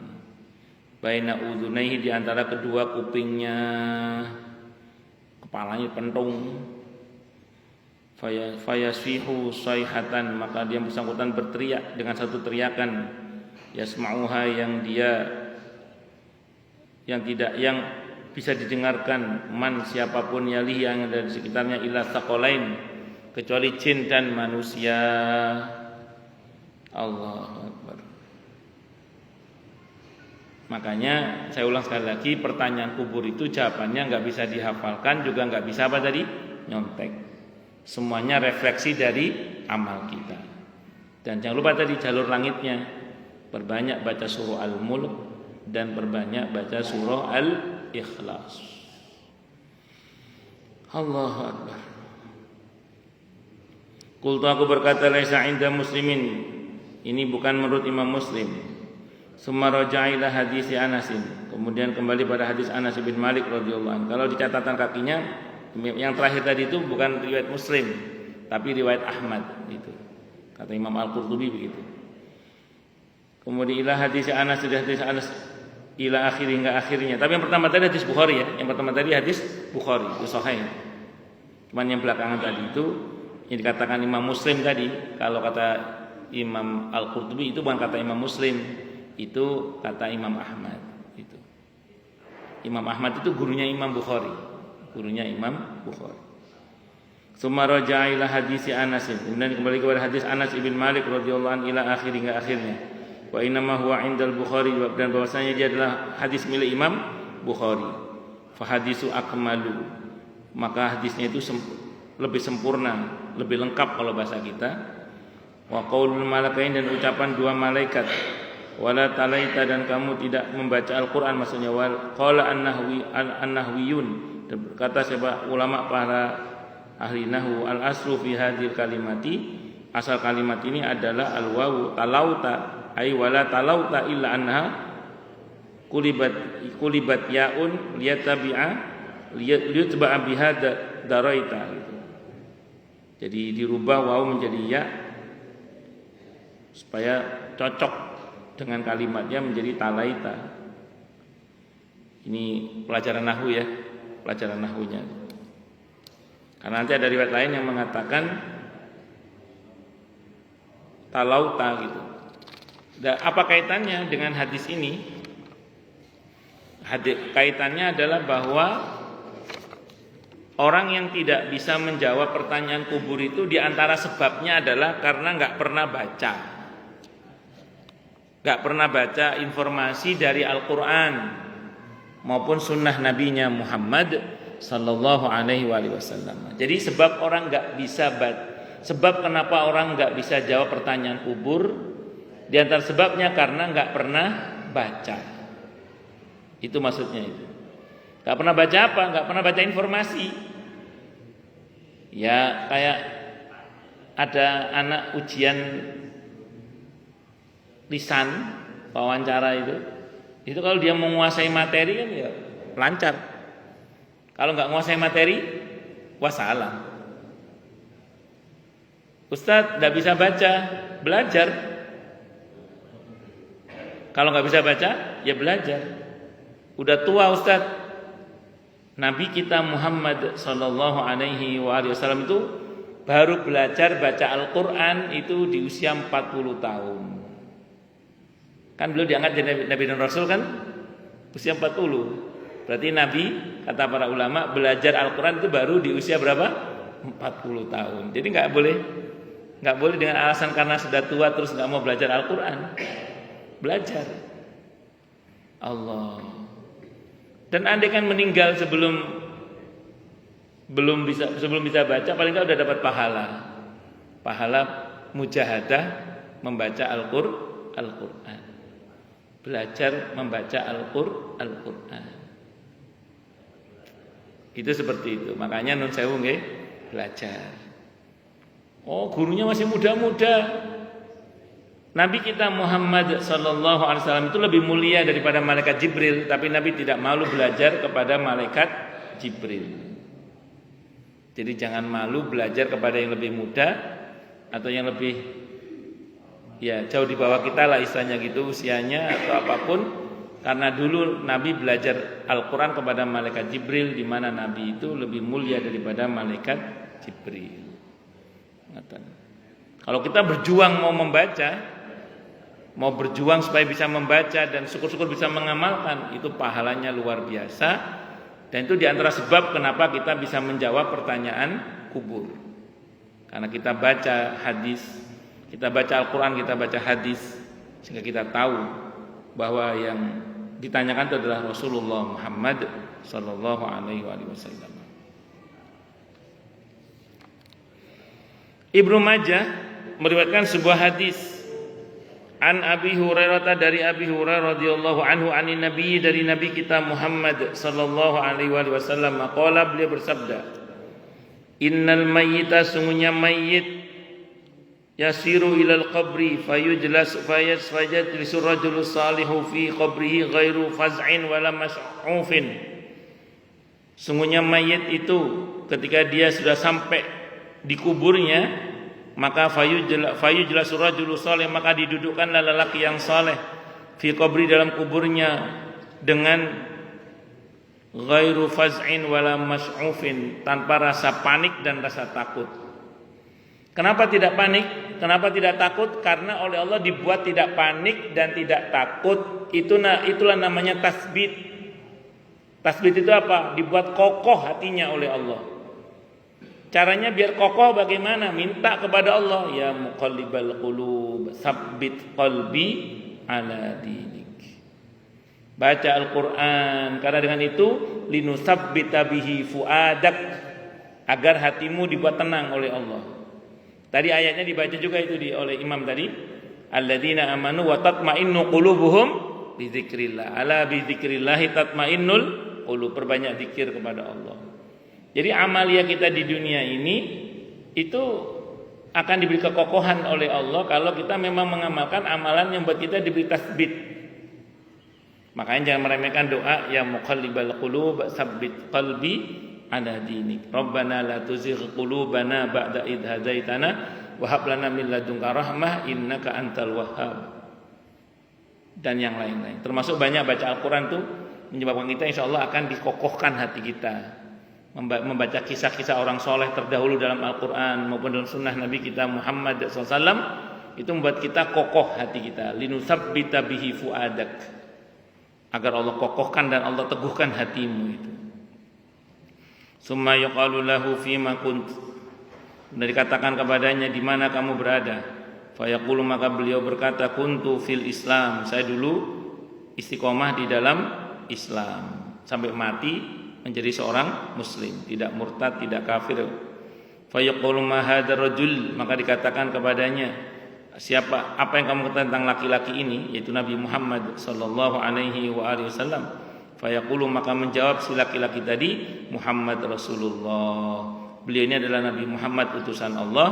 Baina udunaihi, di antara kedua kupingnya, kepalanya pentung. Fayasfihu sayhatan, maka dia bersangkutan berteriak dengan satu teriakan, yasma'uha, yang bisa didengarkan man siapapun yalih yang ada di sekitarnya, ila tsaqalain, kecuali jin dan manusia. Allahu Akbar. Makanya saya ulang sekali lagi, pertanyaan kubur itu jawabannya nggak bisa dihafalkan, juga nggak bisa apa tadi, nyontek. Semuanya refleksi dari amal kita. Dan jangan lupa tadi jalur langitnya, perbanyak baca surah Al-Mulk dan perbanyak baca surah Al-Ikhlas. Allahu Akbar. Qultu, aku berkata, laisa inda muslimin, ini bukan menurut Imam Muslim. Summa raja'a ila hadis Anasin, kemudian kembali pada hadis Anas bin Malik radhiyallahu anhu. Kalau di catatan kakinya yang terakhir tadi itu bukan riwayat Muslim, tapi riwayat Ahmad itu. Kata Imam Al-Qurtubi begitu. Kemudian ila hadis Anas, ila akhir hingga akhirnya. Tapi yang pertama tadi hadis Bukhari ya. Yang pertama tadi hadis Bukhari, itu sahih. Cuman yang belakangan tadi itu yang dikatakan Imam Muslim tadi, kalau kata Imam Al-Qurtubi itu bukan kata Imam Muslim, itu kata Imam Ahmad itu. Imam Ahmad itu gurunya Imam Bukhari. Summa raja'a ila hadis Anas, kemudian kembali kepada hadis Anas bin Malik radhiyallahu anhu ila akhir hingga akhirnya. Wa inna ma huwa 'indal Bukhari, dan bahwasanya dia adalah hadis milik Imam Bukhari. Fa hadisu akmalu, maka hadisnya itu lebih sempurna, lebih lengkap kalau bahasa kita. Wa qaulul malakain, dan ucapan dua malaikat. Wala talaita, dan kamu tidak membaca Al-Qur'an, maksudnya wal qala an-nahwiyun, kata siapa ulama para ahli nahwu, al-aslu fi hadhil kalimati, asal kalimat ini adalah al-wawu talauta, ay wala talauta illa anha kulibat yaun liyatba'a biha daraita gitu. Jadi dirubah wawu menjadi ya supaya cocok dengan kalimatnya menjadi talaita. Ini pelajaran nahwu ya, pelajaran nahwunya. Karena nanti ada riwayat lain yang mengatakan talauta gitu. Dan apa kaitannya dengan hadis ini? Kaitannya adalah bahwa orang yang tidak bisa menjawab pertanyaan kubur itu diantara sebabnya adalah karena nggak pernah baca, nggak pernah baca informasi dari Al-Quran maupun sunnah nabinya Muhammad Sallallahu Alaihi Wasallam. Jadi sebab orang nggak bisa sebab kenapa orang nggak bisa jawab pertanyaan kubur, diantara sebabnya karena nggak pernah baca. Itu maksudnya itu. Nggak pernah baca apa? Nggak pernah baca informasi. Ya kayak ada anak ujian lisan wawancara itu kalau dia menguasai materi kan ya lancar. Kalau nggak menguasai materi, wassalam. Ustadz nggak bisa baca, belajar. Kalau nggak bisa baca, ya belajar. Udah tua Ustadz. Nabi kita Muhammad Sallallahu Alaihi Wasallam itu baru belajar baca Al-Quran itu di usia 40 tahun. Kan beliau diangkat jadi Nabi dan Rasul kan usia 40. Berarti Nabi, kata para ulama, belajar Al-Quran itu baru di usia berapa? 40 tahun. Jadi nggak boleh dengan alasan karena sudah tua terus nggak mau belajar Al-Quran. Belajar. Allah. Dan andai kan meninggal sebelum bisa baca, paling nggak udah dapat pahala mujahadah membaca Al-Quran. Belajar membaca Al-Quran. Itu seperti itu. Makanya nun sewu nggih, belajar. Oh, gurunya masih muda-muda. Nabi kita Muhammad Sallallahu Alaihi Wasallam itu lebih mulia daripada malaikat Jibril, tapi Nabi tidak malu belajar kepada malaikat Jibril. Jadi jangan malu belajar kepada yang lebih muda atau yang lebih jauh di bawah kita lah istilahnya gitu usianya atau apapun. Karena dulu Nabi belajar Al-Quran kepada malaikat Jibril, di mana Nabi itu lebih mulia daripada malaikat Jibril. Kalau kita berjuang mau berjuang supaya bisa membaca dan syukur-syukur bisa mengamalkan, itu pahalanya luar biasa. Dan itu diantara sebab kenapa kita bisa menjawab pertanyaan kubur. Karena kita baca hadis, kita baca Al-Quran, kita baca hadis, sehingga kita tahu bahwa yang ditanyakan itu adalah Rasulullah Muhammad Sallallahu Alaihi Wasallam. Ibnu Majah meriwayatkan sebuah hadis an Abi Hurairah, dari Abi Hurairah radhiyallahu anhu, anin Nabi, dari Nabi kita Muhammad Sallallahu Alaihi Wasallam, qala, beliau bersabda, innal mayyita, sungguhnya mayyit, yasiru ilal qabri fayajlisu rajulu salihu fi qabrihi ghairu faz'in wala mas'ufin. Sungguhnya mayit itu ketika dia sudah sampai di kuburnya, maka fayujlasu rajulu salih, maka didudukkanlah lelaki yang saleh fi qabri, dalam kuburnya, dengan ghairu faz'in wala mas'ufin, tanpa rasa panik dan rasa takut. Kenapa tidak panik? Kenapa tidak takut? Karena oleh Allah dibuat tidak panik dan tidak takut. Itulah namanya tasbit. Tasbit itu apa? Dibuat kokoh hatinya oleh Allah. Caranya biar kokoh bagaimana? Minta kepada Allah, ya muqallibal qulub, tsabbit qalbi ala dinik. Baca Al-Quran, karena dengan itu linusabbita bihi fuadak, agar hatimu dibuat tenang oleh Allah. Tadi ayatnya dibaca juga itu oleh imam tadi, alladzina amanu wa tatma'innu qulubuhum bi dzikrillah. Ala bi dzikrillah tatma'innul qulub. Perbanyak zikir kepada Allah. Jadi amalia kita di dunia ini itu akan diberi kekokohan oleh Allah kalau kita memang mengamalkan amalan yang buat kita diberi tasbit. Makanya jangan meremehkan doa, ya muqallibal qulub tsabbit qalbi ala dinik. Rabbana la tuzigh qulubana ba'da idh hadaitana wa hab lana min ladunka rahmah innaka antal wahhab. Dan yang lain-lain. Termasuk banyak baca Al-Quran tuh menyebabkan kita insya Allah akan dikokohkan hati kita. Membaca kisah-kisah orang soleh terdahulu dalam Al-Quran maupun dalam sunnah Nabi kita Muhammad SAW, itu membuat kita kokoh hati kita. Linusabbita bihi fuadak, agar Allah kokohkan dan Allah teguhkan hatimu itu. Summa yuqalu lahu fima kunt, dan dikatakan kepadanya di mana kamu berada. Fayaqulu, maka beliau berkata, kuntu fil Islam, saya dulu istiqomah di dalam Islam sampai mati menjadi seorang muslim, tidak murtad, tidak kafir. Fayaqulu ma hadzal rajul, maka dikatakan kepadanya, siapa, apa yang kamu katakan tentang laki-laki ini, yaitu Nabi Muhammad sallallahu alaihi wasallam. Fayaqulu, maka menjawab si laki-laki tadi, Muhammad Rasulullah, beliau ini adalah Nabi Muhammad utusan Allah.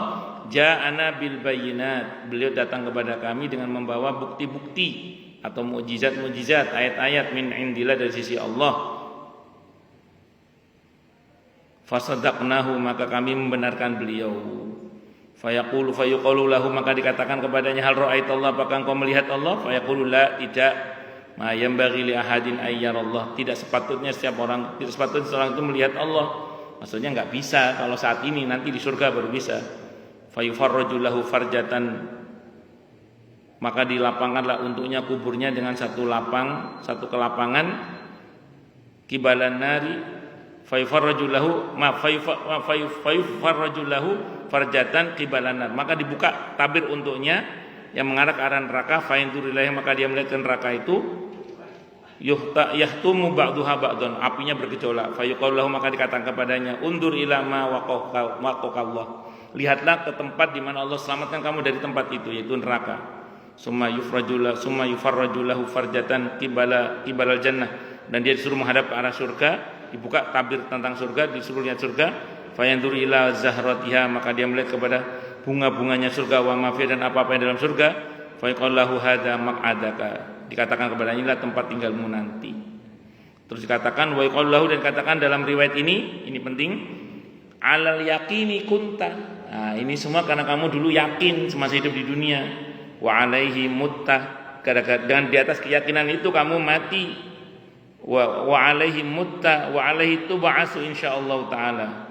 Ja'ana bil bayyinat, beliau datang kepada kami dengan membawa bukti-bukti atau mukjizat-mukjizat, ayat-ayat min indillah, dari sisi Allah. Fasaddaqnahu, maka kami membenarkan beliau. Fayaqulu fayuqalu lahu, maka dikatakan kepadanya, hal ra'aitallah, apakah engkau melihat Allah? Fayaqulu la, tidak. Ma yanbaghi li ahadin ayyarallah, tidak sepatutnya seorang itu melihat Allah. Maksudnya enggak bisa kalau saat ini, nanti di surga baru bisa. Fayufarraju lahu farjatan, maka dilapangkanlah untuknya kuburnya dengan satu kelapangan, kibalan nari. Fayufarraju lahu farjatan kibalan nar, maka dibuka tabir untuknya yang mengarah ke arah neraka. Fayandurillahi, maka dia melihat ke neraka itu, yahtumu ba'duha ba'dun, apinya bergejolak. Fayuqalu lahu, maka dikatakan kepadanya, undur ila ma waqaqallah, lihatlah ke tempat di mana Allah selamatkan kamu dari tempat itu, yaitu neraka. Summa yufarraju lahu farjatan kibalal jannah, dan dia disuruh menghadap ke arah surga, dibuka tabir tentang surga, disuruh lihat surga. Fayandur ila zahratiha, maka dia melihat kepada bunga-bunganya surga, wa ma fiha, dan apa-apa yang dalam surga. Fayaqul lahu hadza maq'adaka, dikatakan kepadanya, inilah tempat tinggalmu nanti. Terus dikatakan wa yaqul lahu, dan katakan dalam riwayat ini penting, alal yaqini kunta. Nah, ini semua karena kamu dulu yakin semasa hidup di dunia. Wa alaihi mutta, dan di atas keyakinan itu kamu mati. Wa alaihi mutta wa alaihi tub'atsu insyaallah taala,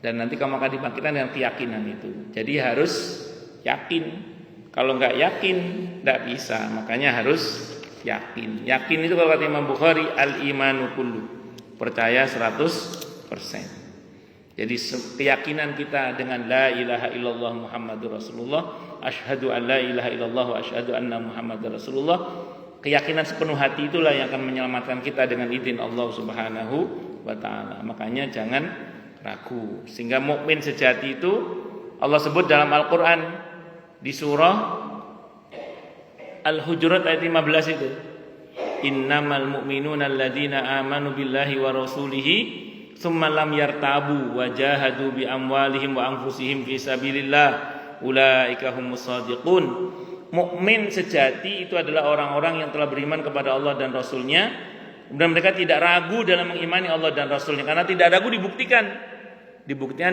dan nanti kamu akan dibangkitkan dengan keyakinan itu. Jadi harus yakin. Kalau enggak yakin enggak bisa, makanya harus yakin. Yakin itu kalau kata Imam Bukhari, al-imanu kullu, percaya 100%. Jadi keyakinan kita dengan la ilaha illallah Muhammadur Rasulullah, asyhadu an la ilaha illallah wa asyhadu anna Muhammadar Rasulullah, keyakinan sepenuh hati itulah yang akan menyelamatkan kita dengan izin Allah Subhanahu wa taala. Makanya jangan ragu. Sehingga mukmin sejati itu Allah sebut dalam Al-Qur'an di surah Al-Hujurat ayat 15 itu, innamal mu'minuna alladzina amanu billahi wa rasulihi tsumma lam yartabu wa jahadu bi amwalihim wa anfusihim fi sabilillah ulaika humus shadiqun. Mukmin sejati itu adalah orang-orang yang telah beriman kepada Allah dan Rasulnya, dan mereka tidak ragu dalam mengimani Allah dan Rasulnya. Karena tidak ragu dibuktikan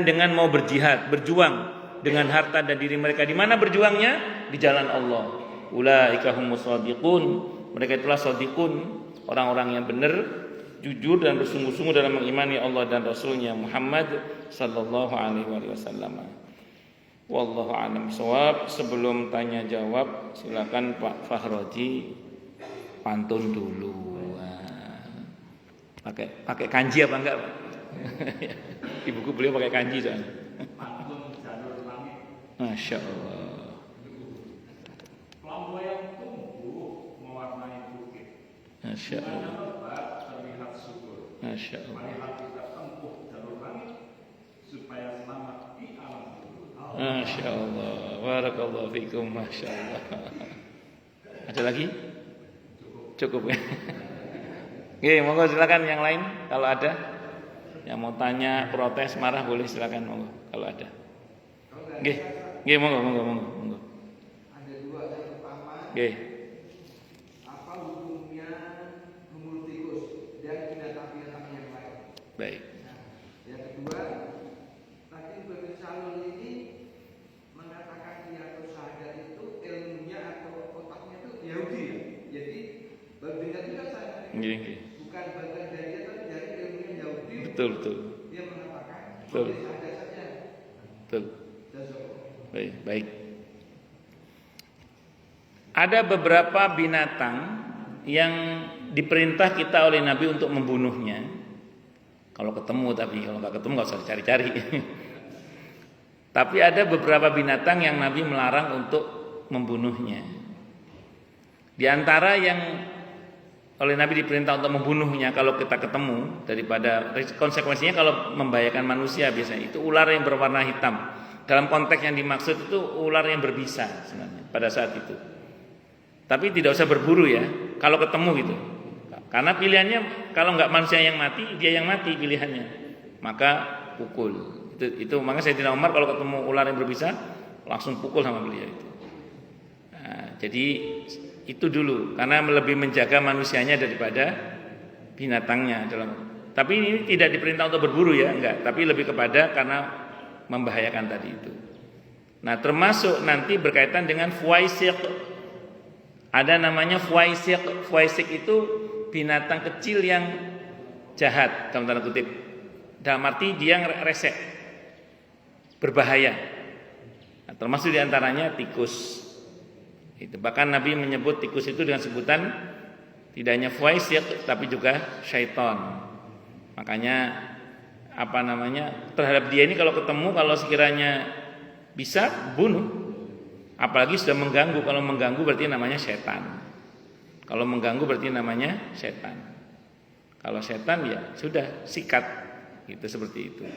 dengan mau berjihad, berjuang dengan harta dan diri mereka. Di mana berjuangnya? Di jalan Allah. Ulaika humus shadiqun, mereka itulah shadiqun, orang-orang yang benar, jujur dan bersungguh-sungguh dalam mengimani Allah dan Rasulnya Muhammad sallallahu alaihi wasallam. Wallahu a'lam shawab. Sebelum tanya jawab, silakan Pak Fahroji pantun dulu. Pakai kanji apa enggak, Pak? Di buku beliau pakai kanji soalnya. Pantun jalur langit. Masya Allah. Flamboyan tumbuh mewarnai bukit. Masya Allah. Terlihat subur. Masya Allah. Marilah kita tempuh jalur langit supaya selamat di alam. Masya Allah, barakallahu fikum, Masya Allah. Ada lagi? Cukup ya. Oke, monggo silakan yang lain kalau ada yang mau tanya, protes, marah boleh silakan, monggo kalau ada. Oke, monggo. Ada dua, yang pertama. Oke. Apa hukumnya membunuh tikus dan binatang-binatang yang lain? Baik. Nah, yang kedua, tadi Bapak Salul ini mengatakan dia atau sadar itu ilmunya atau otaknya itu Yahudi. Jadi berbeda tidak sadar. Bukan betul. Betul. Betul. Baik. Ada beberapa binatang yang diperintah kita oleh Nabi untuk membunuhnya. Kalau ketemu, tapi kalau nggak ketemu nggak usah cari-cari. Tapi ada beberapa binatang yang Nabi melarang untuk membunuhnya. Di antara yang oleh Nabi diperintah untuk membunuhnya kalau kita ketemu, daripada konsekuensinya kalau membahayakan manusia biasanya itu ular yang berwarna hitam. Dalam konteks yang dimaksud itu ular yang berbisa sebenarnya pada saat itu. Tapi tidak usah berburu ya kalau ketemu gitu. Karena pilihannya kalau nggak manusia yang mati, dia yang mati pilihannya. Maka pukul. Itu makanya Sayyidina Umar kalau ketemu ular yang berbisa langsung pukul sama beliau itu. Nah, jadi itu dulu karena lebih menjaga manusianya daripada binatangnya tapi ini tidak diperintah untuk berburu ya, enggak, tapi lebih kepada karena membahayakan tadi itu. Nah, termasuk nanti berkaitan dengan fuwaisiq. Ada namanya fuwaisiq. Fuwaisiq itu binatang kecil yang jahat dalam tanda kutip. Dalam arti dia resek, berbahaya. Nah, termasuk diantaranya tikus. Itu bahkan Nabi menyebut tikus itu dengan sebutan tidak hanya fuwaisiq tapi juga syaitan. Makanya terhadap dia ini kalau ketemu, kalau sekiranya bisa bunuh. Apalagi sudah mengganggu. Kalau mengganggu berarti namanya setan. Kalau mengganggu berarti namanya setan. Kalau setan ya sudah sikat. Gitu seperti itu.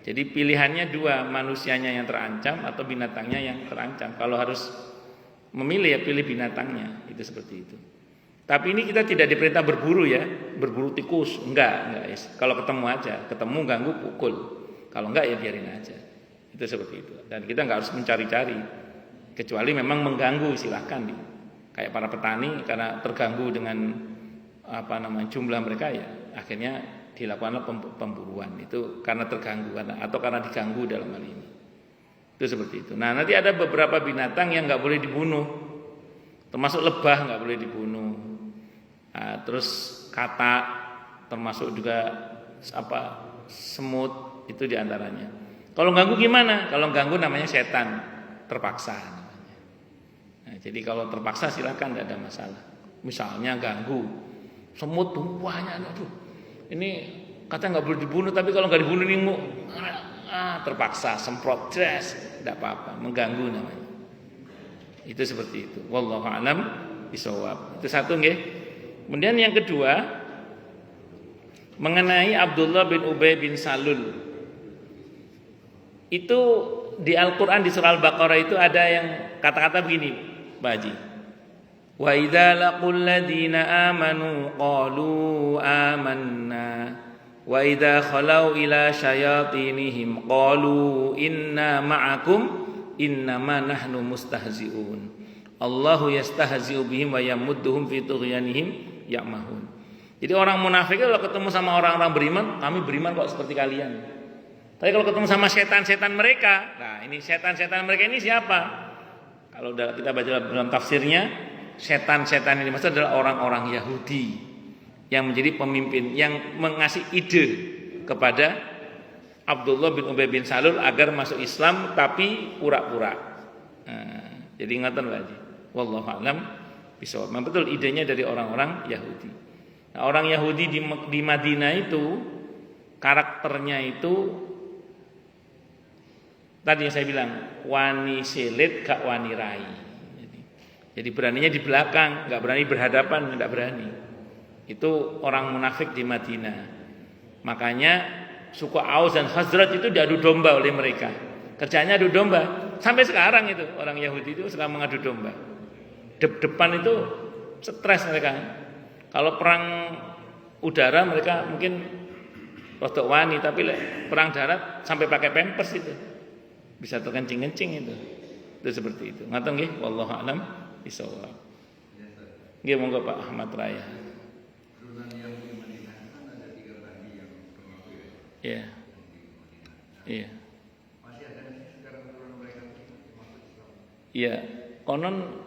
Jadi pilihannya dua, manusianya yang terancam atau binatangnya yang terancam. Kalau harus memilih ya pilih binatangnya, itu seperti itu. Tapi ini kita tidak diperintah berburu ya, berburu tikus, enggak ya. Kalau ketemu aja, ketemu ganggu pukul. Kalau enggak ya biarin aja. Itu seperti itu. Dan kita enggak harus mencari-cari, kecuali memang mengganggu silahkan. Kayak para petani karena terganggu dengan jumlah mereka ya, akhirnya dilakukanlah pemburuan. Itu karena terganggu atau karena diganggu dalam hal ini. Itu seperti itu. Nah, nanti ada beberapa binatang yang nggak boleh dibunuh, termasuk lebah nggak boleh dibunuh. Nah, terus katak, termasuk juga semut, itu diantaranya. Kalau ganggu gimana? Kalau ganggu namanya setan, terpaksa namanya. Nah, jadi kalau terpaksa silakan, tidak ada masalah. Misalnya ganggu semut banyak, aduh, ini kata nggak boleh dibunuh, tapi kalau nggak dibunuh ini terpaksa semprot tidak apa-apa, mengganggu namanya. Itu seperti itu. Wallahu a'lam bishawab. Itu satu nggih. Kemudian yang kedua mengenai Abdullah bin Ubay bin Salul. Itu di Al-Qur'an di surah Al-Baqarah itu ada yang kata-kata begini, Pak Haji. Wa idza laqul ladina amanu qalu amanna wa idza khalau ila syayatinihim qalu inna ma'akum innama nahnu mustahzi'un Allahu yastahzi'u bihim wa yamudduhum fi tughyanihim ya'mahun. Jadi orang munafik kalau ketemu sama orang-orang beriman, kami beriman kok seperti kalian. Tapi kalau ketemu sama setan-setan mereka, nah ini setan-setan mereka ini siapa? Kalau kita baca dalam tafsirnya, setan-setan ini maksudnya adalah orang-orang Yahudi yang menjadi pemimpin, yang mengasih ide kepada Abdullah bin Ubay bin Salul agar masuk Islam tapi pura-pura. Nah, jadi ingatan lagi. Wallahu a'lam bishawab. Memang betul idenya dari orang-orang Yahudi. Nah, orang Yahudi di Madinah itu karakternya itu tadi yang saya bilang wani selit gak wani rai. Jadi beraninya di belakang, gak berani berhadapan, gak berani. Itu orang munafik di Madinah. Makanya suku Aus dan Khazraj itu diadu domba oleh mereka. Kerjanya adu domba. Sampai sekarang itu orang Yahudi itu sedang mengadu domba. Depan itu stres mereka. Kalau perang udara mereka mungkin rodok wani, tapi perang darat sampai pakai pampers itu. Bisa terkencing-kencing itu. Itu seperti itu. Ngaten nggih, wallahu a'lam bishawab. Nggih monggo Pak Ahmad Raya. Iya. Iya. Iya, konon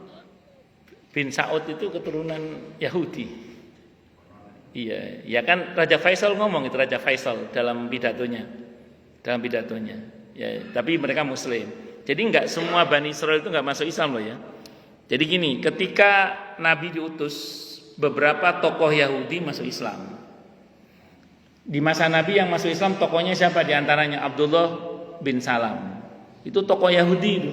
bin Sa'ud itu keturunan Yahudi. Iya, ya kan Raja Faisal ngomong itu, Raja Faisal dalam pidatonya. Dalam pidatonya. Ya, tapi mereka muslim. Jadi enggak semua Bani Israel itu enggak masuk Islam loh ya. Jadi gini, ketika Nabi diutus, beberapa tokoh Yahudi masuk Islam. Di masa Nabi yang masuk Islam tokohnya siapa? Di antaranya Abdullah bin Salam. Itu tokoh Yahudi itu.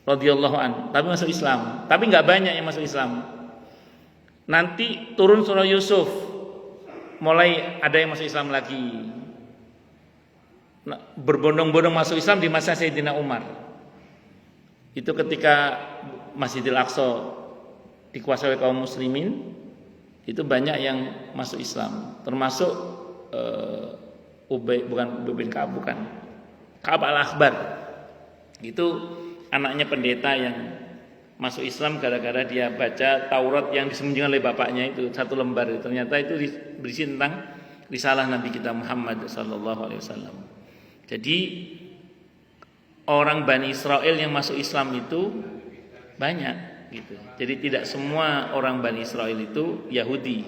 Radhiyallahu an, tapi masuk Islam. Tapi enggak banyak yang masuk Islam. Nanti turun surah Yusuf, mulai ada yang masuk Islam lagi. Nah, berbondong-bondong masuk Islam di masa Sayyidina Umar. Itu ketika Masjidil Aqsa dikuasai oleh kaum muslimin, itu banyak yang masuk Islam, termasuk Ubay bin Ka'ab, bukan Ka'ab al-Akhbar. Itu anaknya pendeta yang masuk Islam gara-gara dia baca Taurat yang disembunyikan oleh bapaknya itu satu lembar. Ternyata itu berisi tentang risalah Nabi kita Muhammad sallallahu alaihi wasallam. Jadi orang Bani Israel yang masuk Islam itu banyak gitu. Jadi tidak semua orang Bani Israel itu Yahudi.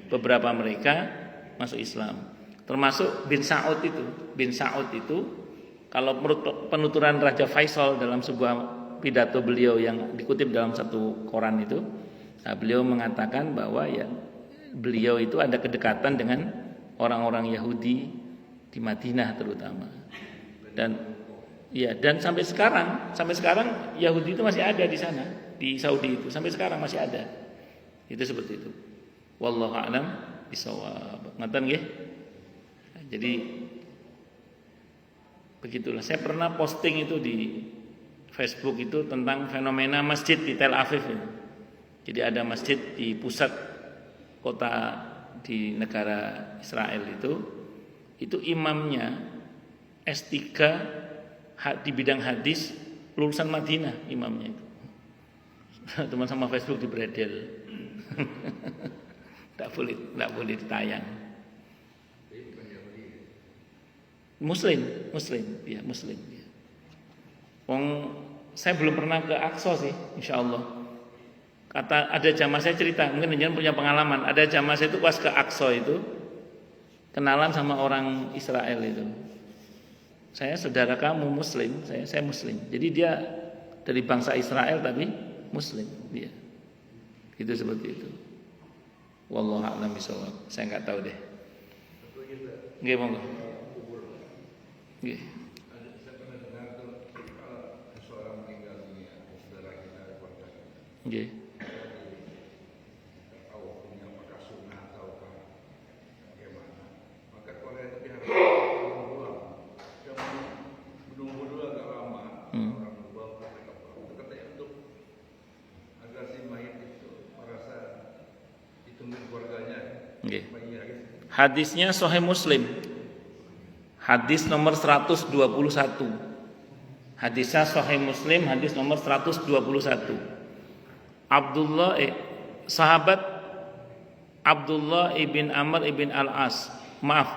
Beberapa mereka masuk Islam. Termasuk bin Sa'ud itu. Bin Sa'ud itu kalau menurut penuturan Raja Faisal dalam sebuah pidato beliau yang dikutip dalam satu koran itu, nah, beliau mengatakan bahwa ya beliau itu ada kedekatan dengan orang-orang Yahudi di Madinah terutama. Dan sampai sekarang Yahudi itu masih ada di sana, di Saudi itu sampai sekarang masih ada. Itu seperti itu. Wallahu a'lam bishawab. Ngaten nggih? Nah, jadi begitulah. Saya pernah posting itu di Facebook itu tentang fenomena masjid di Tel Aviv itu. Jadi ada masjid di pusat kota di negara Israel itu imamnya S3 di bidang hadis, lulusan Madinah imamnya itu. Teman sama Facebook dibredel. Enggak boleh ditayang. Muslim, ya Muslim. Ya. Saya belum pernah ke Aqsa sih, insya Allah. Kata ada jamaah saya cerita, mungkin jangan punya pengalaman. Ada jamaah saya itu pas ke Aqsa itu kenalan sama orang Israel itu. Saya saudara kamu Muslim, saya Muslim. Jadi dia dari bangsa Israel tapi Muslim dia. Itu seperti itu. Wallahu a'lam bishawab. Saya nggak tahu deh. Nggih monggo. Nggih. Nggih. Hadisnya Sahih Muslim. Hadis nomor 121. Hadisnya Sahih Muslim, hadis nomor 121. Sahabat Abdullah ibn Amr ibn Al-As. Maaf.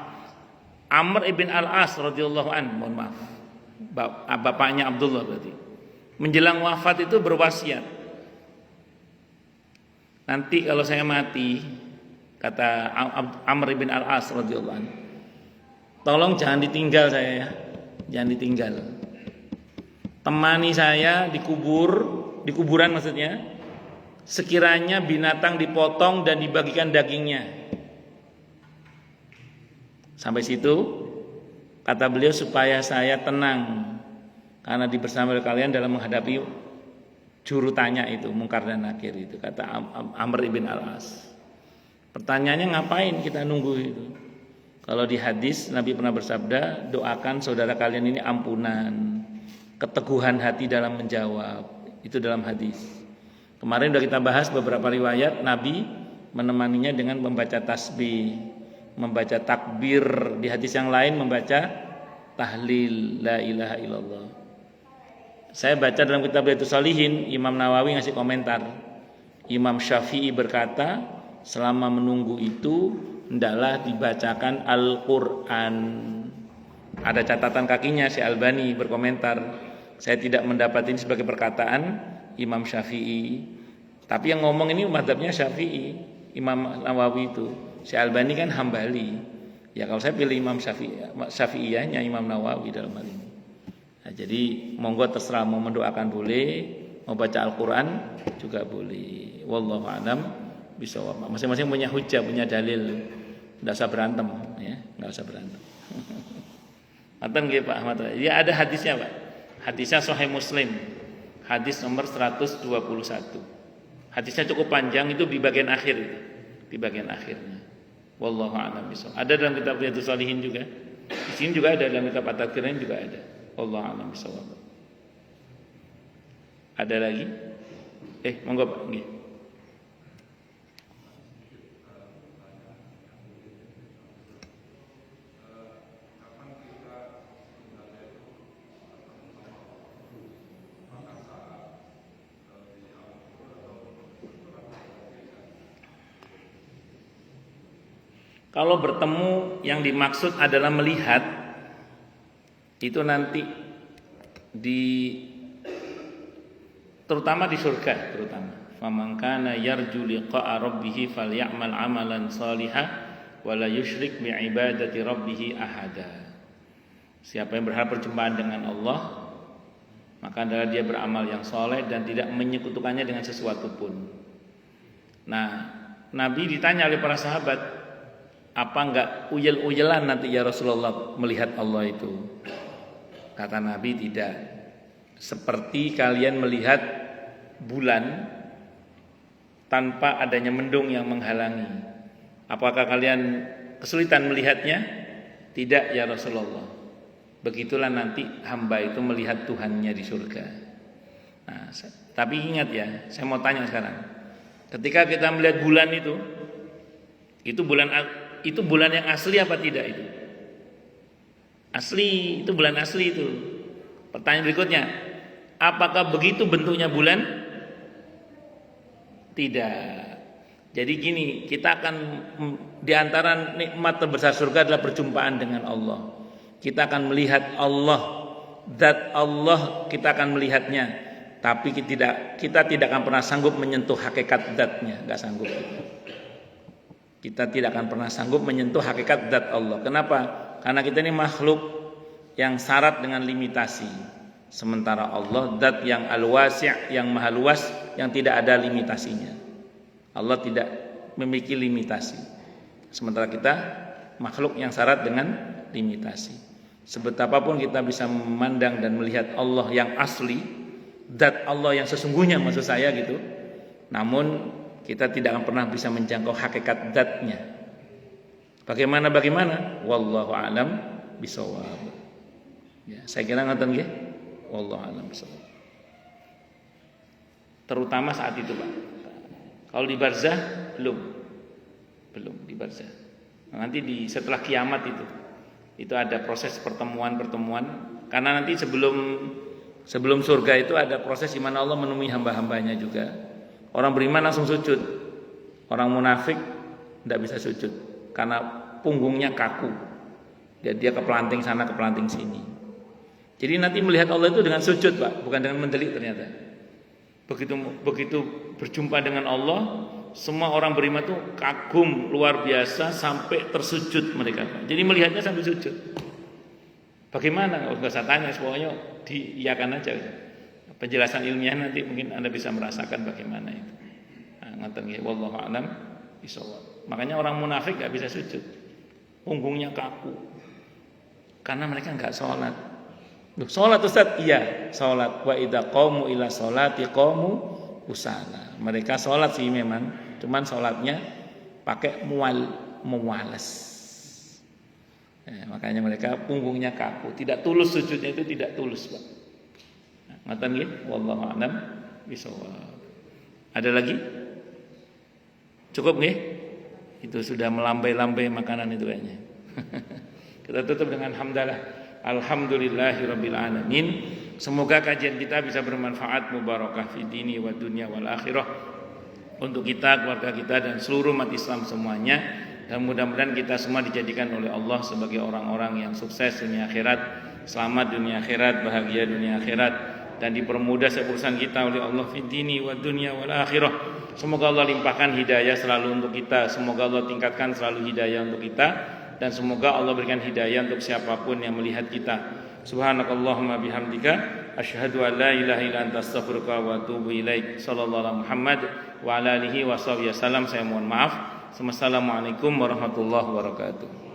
Amr ibn Al-As radhiyallahu an, mohon maaf. Bapaknya Abdullah berarti. Menjelang wafat itu berwasiat. Nanti kalau saya mati, kata Amr ibn Al-As radhiyallahu an, tolong jangan ditinggal saya ya. Jangan ditinggal. Temani saya di kuburan maksudnya. Sekiranya binatang dipotong dan dibagikan dagingnya. Sampai situ kata beliau supaya saya tenang karena dibersama kalian dalam menghadapi juru tanya itu, Mungkar dan Nakir itu, kata Amr ibn Al-As. Pertanyaannya ngapain kita nunggu itu? Kalau di hadis Nabi pernah bersabda, doakan saudara kalian ini ampunan, keteguhan hati dalam menjawab. Itu dalam hadis. Kemarin sudah kita bahas beberapa riwayat Nabi menemaninya dengan membaca tasbih, membaca takbir, di hadis yang lain membaca tahlil la ilaha illallah. Saya baca dalam kitab Riyadhus Shalihin, Imam Nawawi ngasih komentar. Imam Syafi'i berkata, selama menunggu itu hendaklah dibacakan Al-Qur'an. Ada catatan kakinya, si Albani berkomentar, saya tidak mendapat ini sebagai perkataan Imam Syafi'i. Tapi yang ngomong ini mazhabnya Syafi'i. Imam Nawawi itu. Si Albani kan Hambali. Ya kalau saya pilih Imam Syafi'iyahnya Imam Nawawi dalam hal ini. Nah, jadi monggo terserah, mau mendoakan boleh, mau baca Al-Qur'an juga boleh. Wallahu a'lam bishawab. Masing-masing punya hujah, punya dalil. Enggak usah berantem ya, enggak usah berantem. Ngoten nggih Pak Ahmad. Ya ada hadisnya, Pak. Hadisnya Sahih Muslim. Hadis nomor 121. Hadisnya cukup panjang, itu di bagian akhir itu. Di bagian akhirnya. Wallahu a'lam bishawab. Ada dalam kitab Riyadhus Shalihin juga. Di sini juga ada, dalam kitab At-Tadhkirah juga ada. Wallahu a'lam bishawab. Ada lagi? Monggo Pak. Nggih. Kalau bertemu yang dimaksud adalah melihat, itu nanti terutama di surga, terutama. Faman kana yarju liqa'a rabbih falyamal 'amalan shalihan wa la yusyrik bi ibadati rabbih ahada. Siapa yang berharap perjumpaan dengan Allah, maka adalah dia beramal yang soleh dan tidak menyekutukannya dengan sesuatu pun. Nah, Nabi ditanya oleh para sahabat, apa enggak uyel-uyelan nanti ya Rasulullah melihat Allah itu? Kata Nabi, tidak. Seperti kalian melihat bulan tanpa adanya mendung yang menghalangi. Apakah kalian kesulitan melihatnya? Tidak ya Rasulullah. Begitulah nanti hamba itu melihat Tuhannya di surga. Nah, tapi ingat ya, saya mau tanya sekarang. Ketika kita melihat bulan itu bulan yang asli apa tidak itu? Asli, itu bulan asli itu. Pertanyaan berikutnya, apakah begitu bentuknya bulan? Tidak. Jadi gini, kita akan di antara nikmat terbesar surga adalah perjumpaan dengan Allah. Kita akan melihat Allah, zat Allah kita akan melihatnya. Tapi kita tidak akan pernah sanggup menyentuh hakikat zatnya, enggak sanggup. Kita tidak akan pernah sanggup menyentuh hakikat zat Allah. Kenapa? Karena kita ini makhluk yang syarat dengan limitasi. Sementara Allah zat yang al-wasi', yang maha luas, yang tidak ada limitasinya. Allah tidak memiliki limitasi. Sementara kita makhluk yang syarat dengan limitasi. Sebetapapun kita bisa memandang dan melihat Allah yang asli, zat Allah yang sesungguhnya maksud saya gitu. Namun kita tidak akan pernah bisa menjangkau hakikat zatnya. Bagaimana? Wallahu a'lam bishawab. Ya, saya kira ngoten nggih. Wallahu a'lam bishawab. Terutama saat itu, Pak. Kalau di barzah belum di barzah. Nanti setelah kiamat itu ada proses pertemuan karena nanti sebelum surga itu ada proses di mana Allah menemui hamba-hambanya juga. Orang beriman langsung sujud. Orang munafik tidak bisa sujud karena punggungnya kaku. Dia kepelanting sana, kepelanting sini. Jadi nanti melihat Allah itu dengan sujud, Pak, bukan dengan mendelik ternyata. Begitu berjumpa dengan Allah, semua orang beriman itu kagum luar biasa sampai tersujud mereka, Pak. Jadi melihatnya sampai sujud. Bagaimana? Enggak usah tanya, semuanya diiyakan aja. Penjelasan ilmiah nanti mungkin Anda bisa merasakan bagaimana itu. Nah, ngoten nggih, wallahu a'lam bishawab. Makanya orang munafik enggak bisa sujud. Punggungnya kaku. Karena mereka enggak salat. Loh, salat Ustaz? Iya, salat. Wa idza qamu ila sholati qamu kusala. Mereka salat sih memang, cuman salatnya pakai muwalas. Makanya mereka punggungnya kaku, tidak tulus sujudnya itu tidak tulus, Pak. Ngoten nggih, wallahu a'lam bishawab. Ada lagi? Cukup nggih? Itu sudah melambai-lambai makanan itu kayaknya. Kita tutup dengan hamdalah. Alhamdulillahirabbil alamin. Semoga kajian kita bisa bermanfaat, mubarakah fi dini wa dunya wal akhirah untuk kita, keluarga kita dan seluruh umat Islam semuanya. Dan mudah-mudahan kita semua dijadikan oleh Allah sebagai orang-orang yang sukses dunia akhirat, selamat dunia akhirat, bahagia dunia akhirat. dan dipermudah setiap urusan kita oleh Allah fid dini wad dunya wal akhirah. Semoga Allah limpahkan hidayah selalu untuk kita, semoga Allah tingkatkan selalu hidayah untuk kita, dan semoga Allah berikan hidayah untuk siapapun yang melihat kita. Subhanakallahumma bihamdika asyhadu an la ilaha illa anta astaghfiruka wa atubu ilaik. Sallallahu alaihi Muhammad wa ala alihi wa sahbihi wasallam. Saya mohon maaf. Assalamualaikum warahmatullahi wabarakatuh.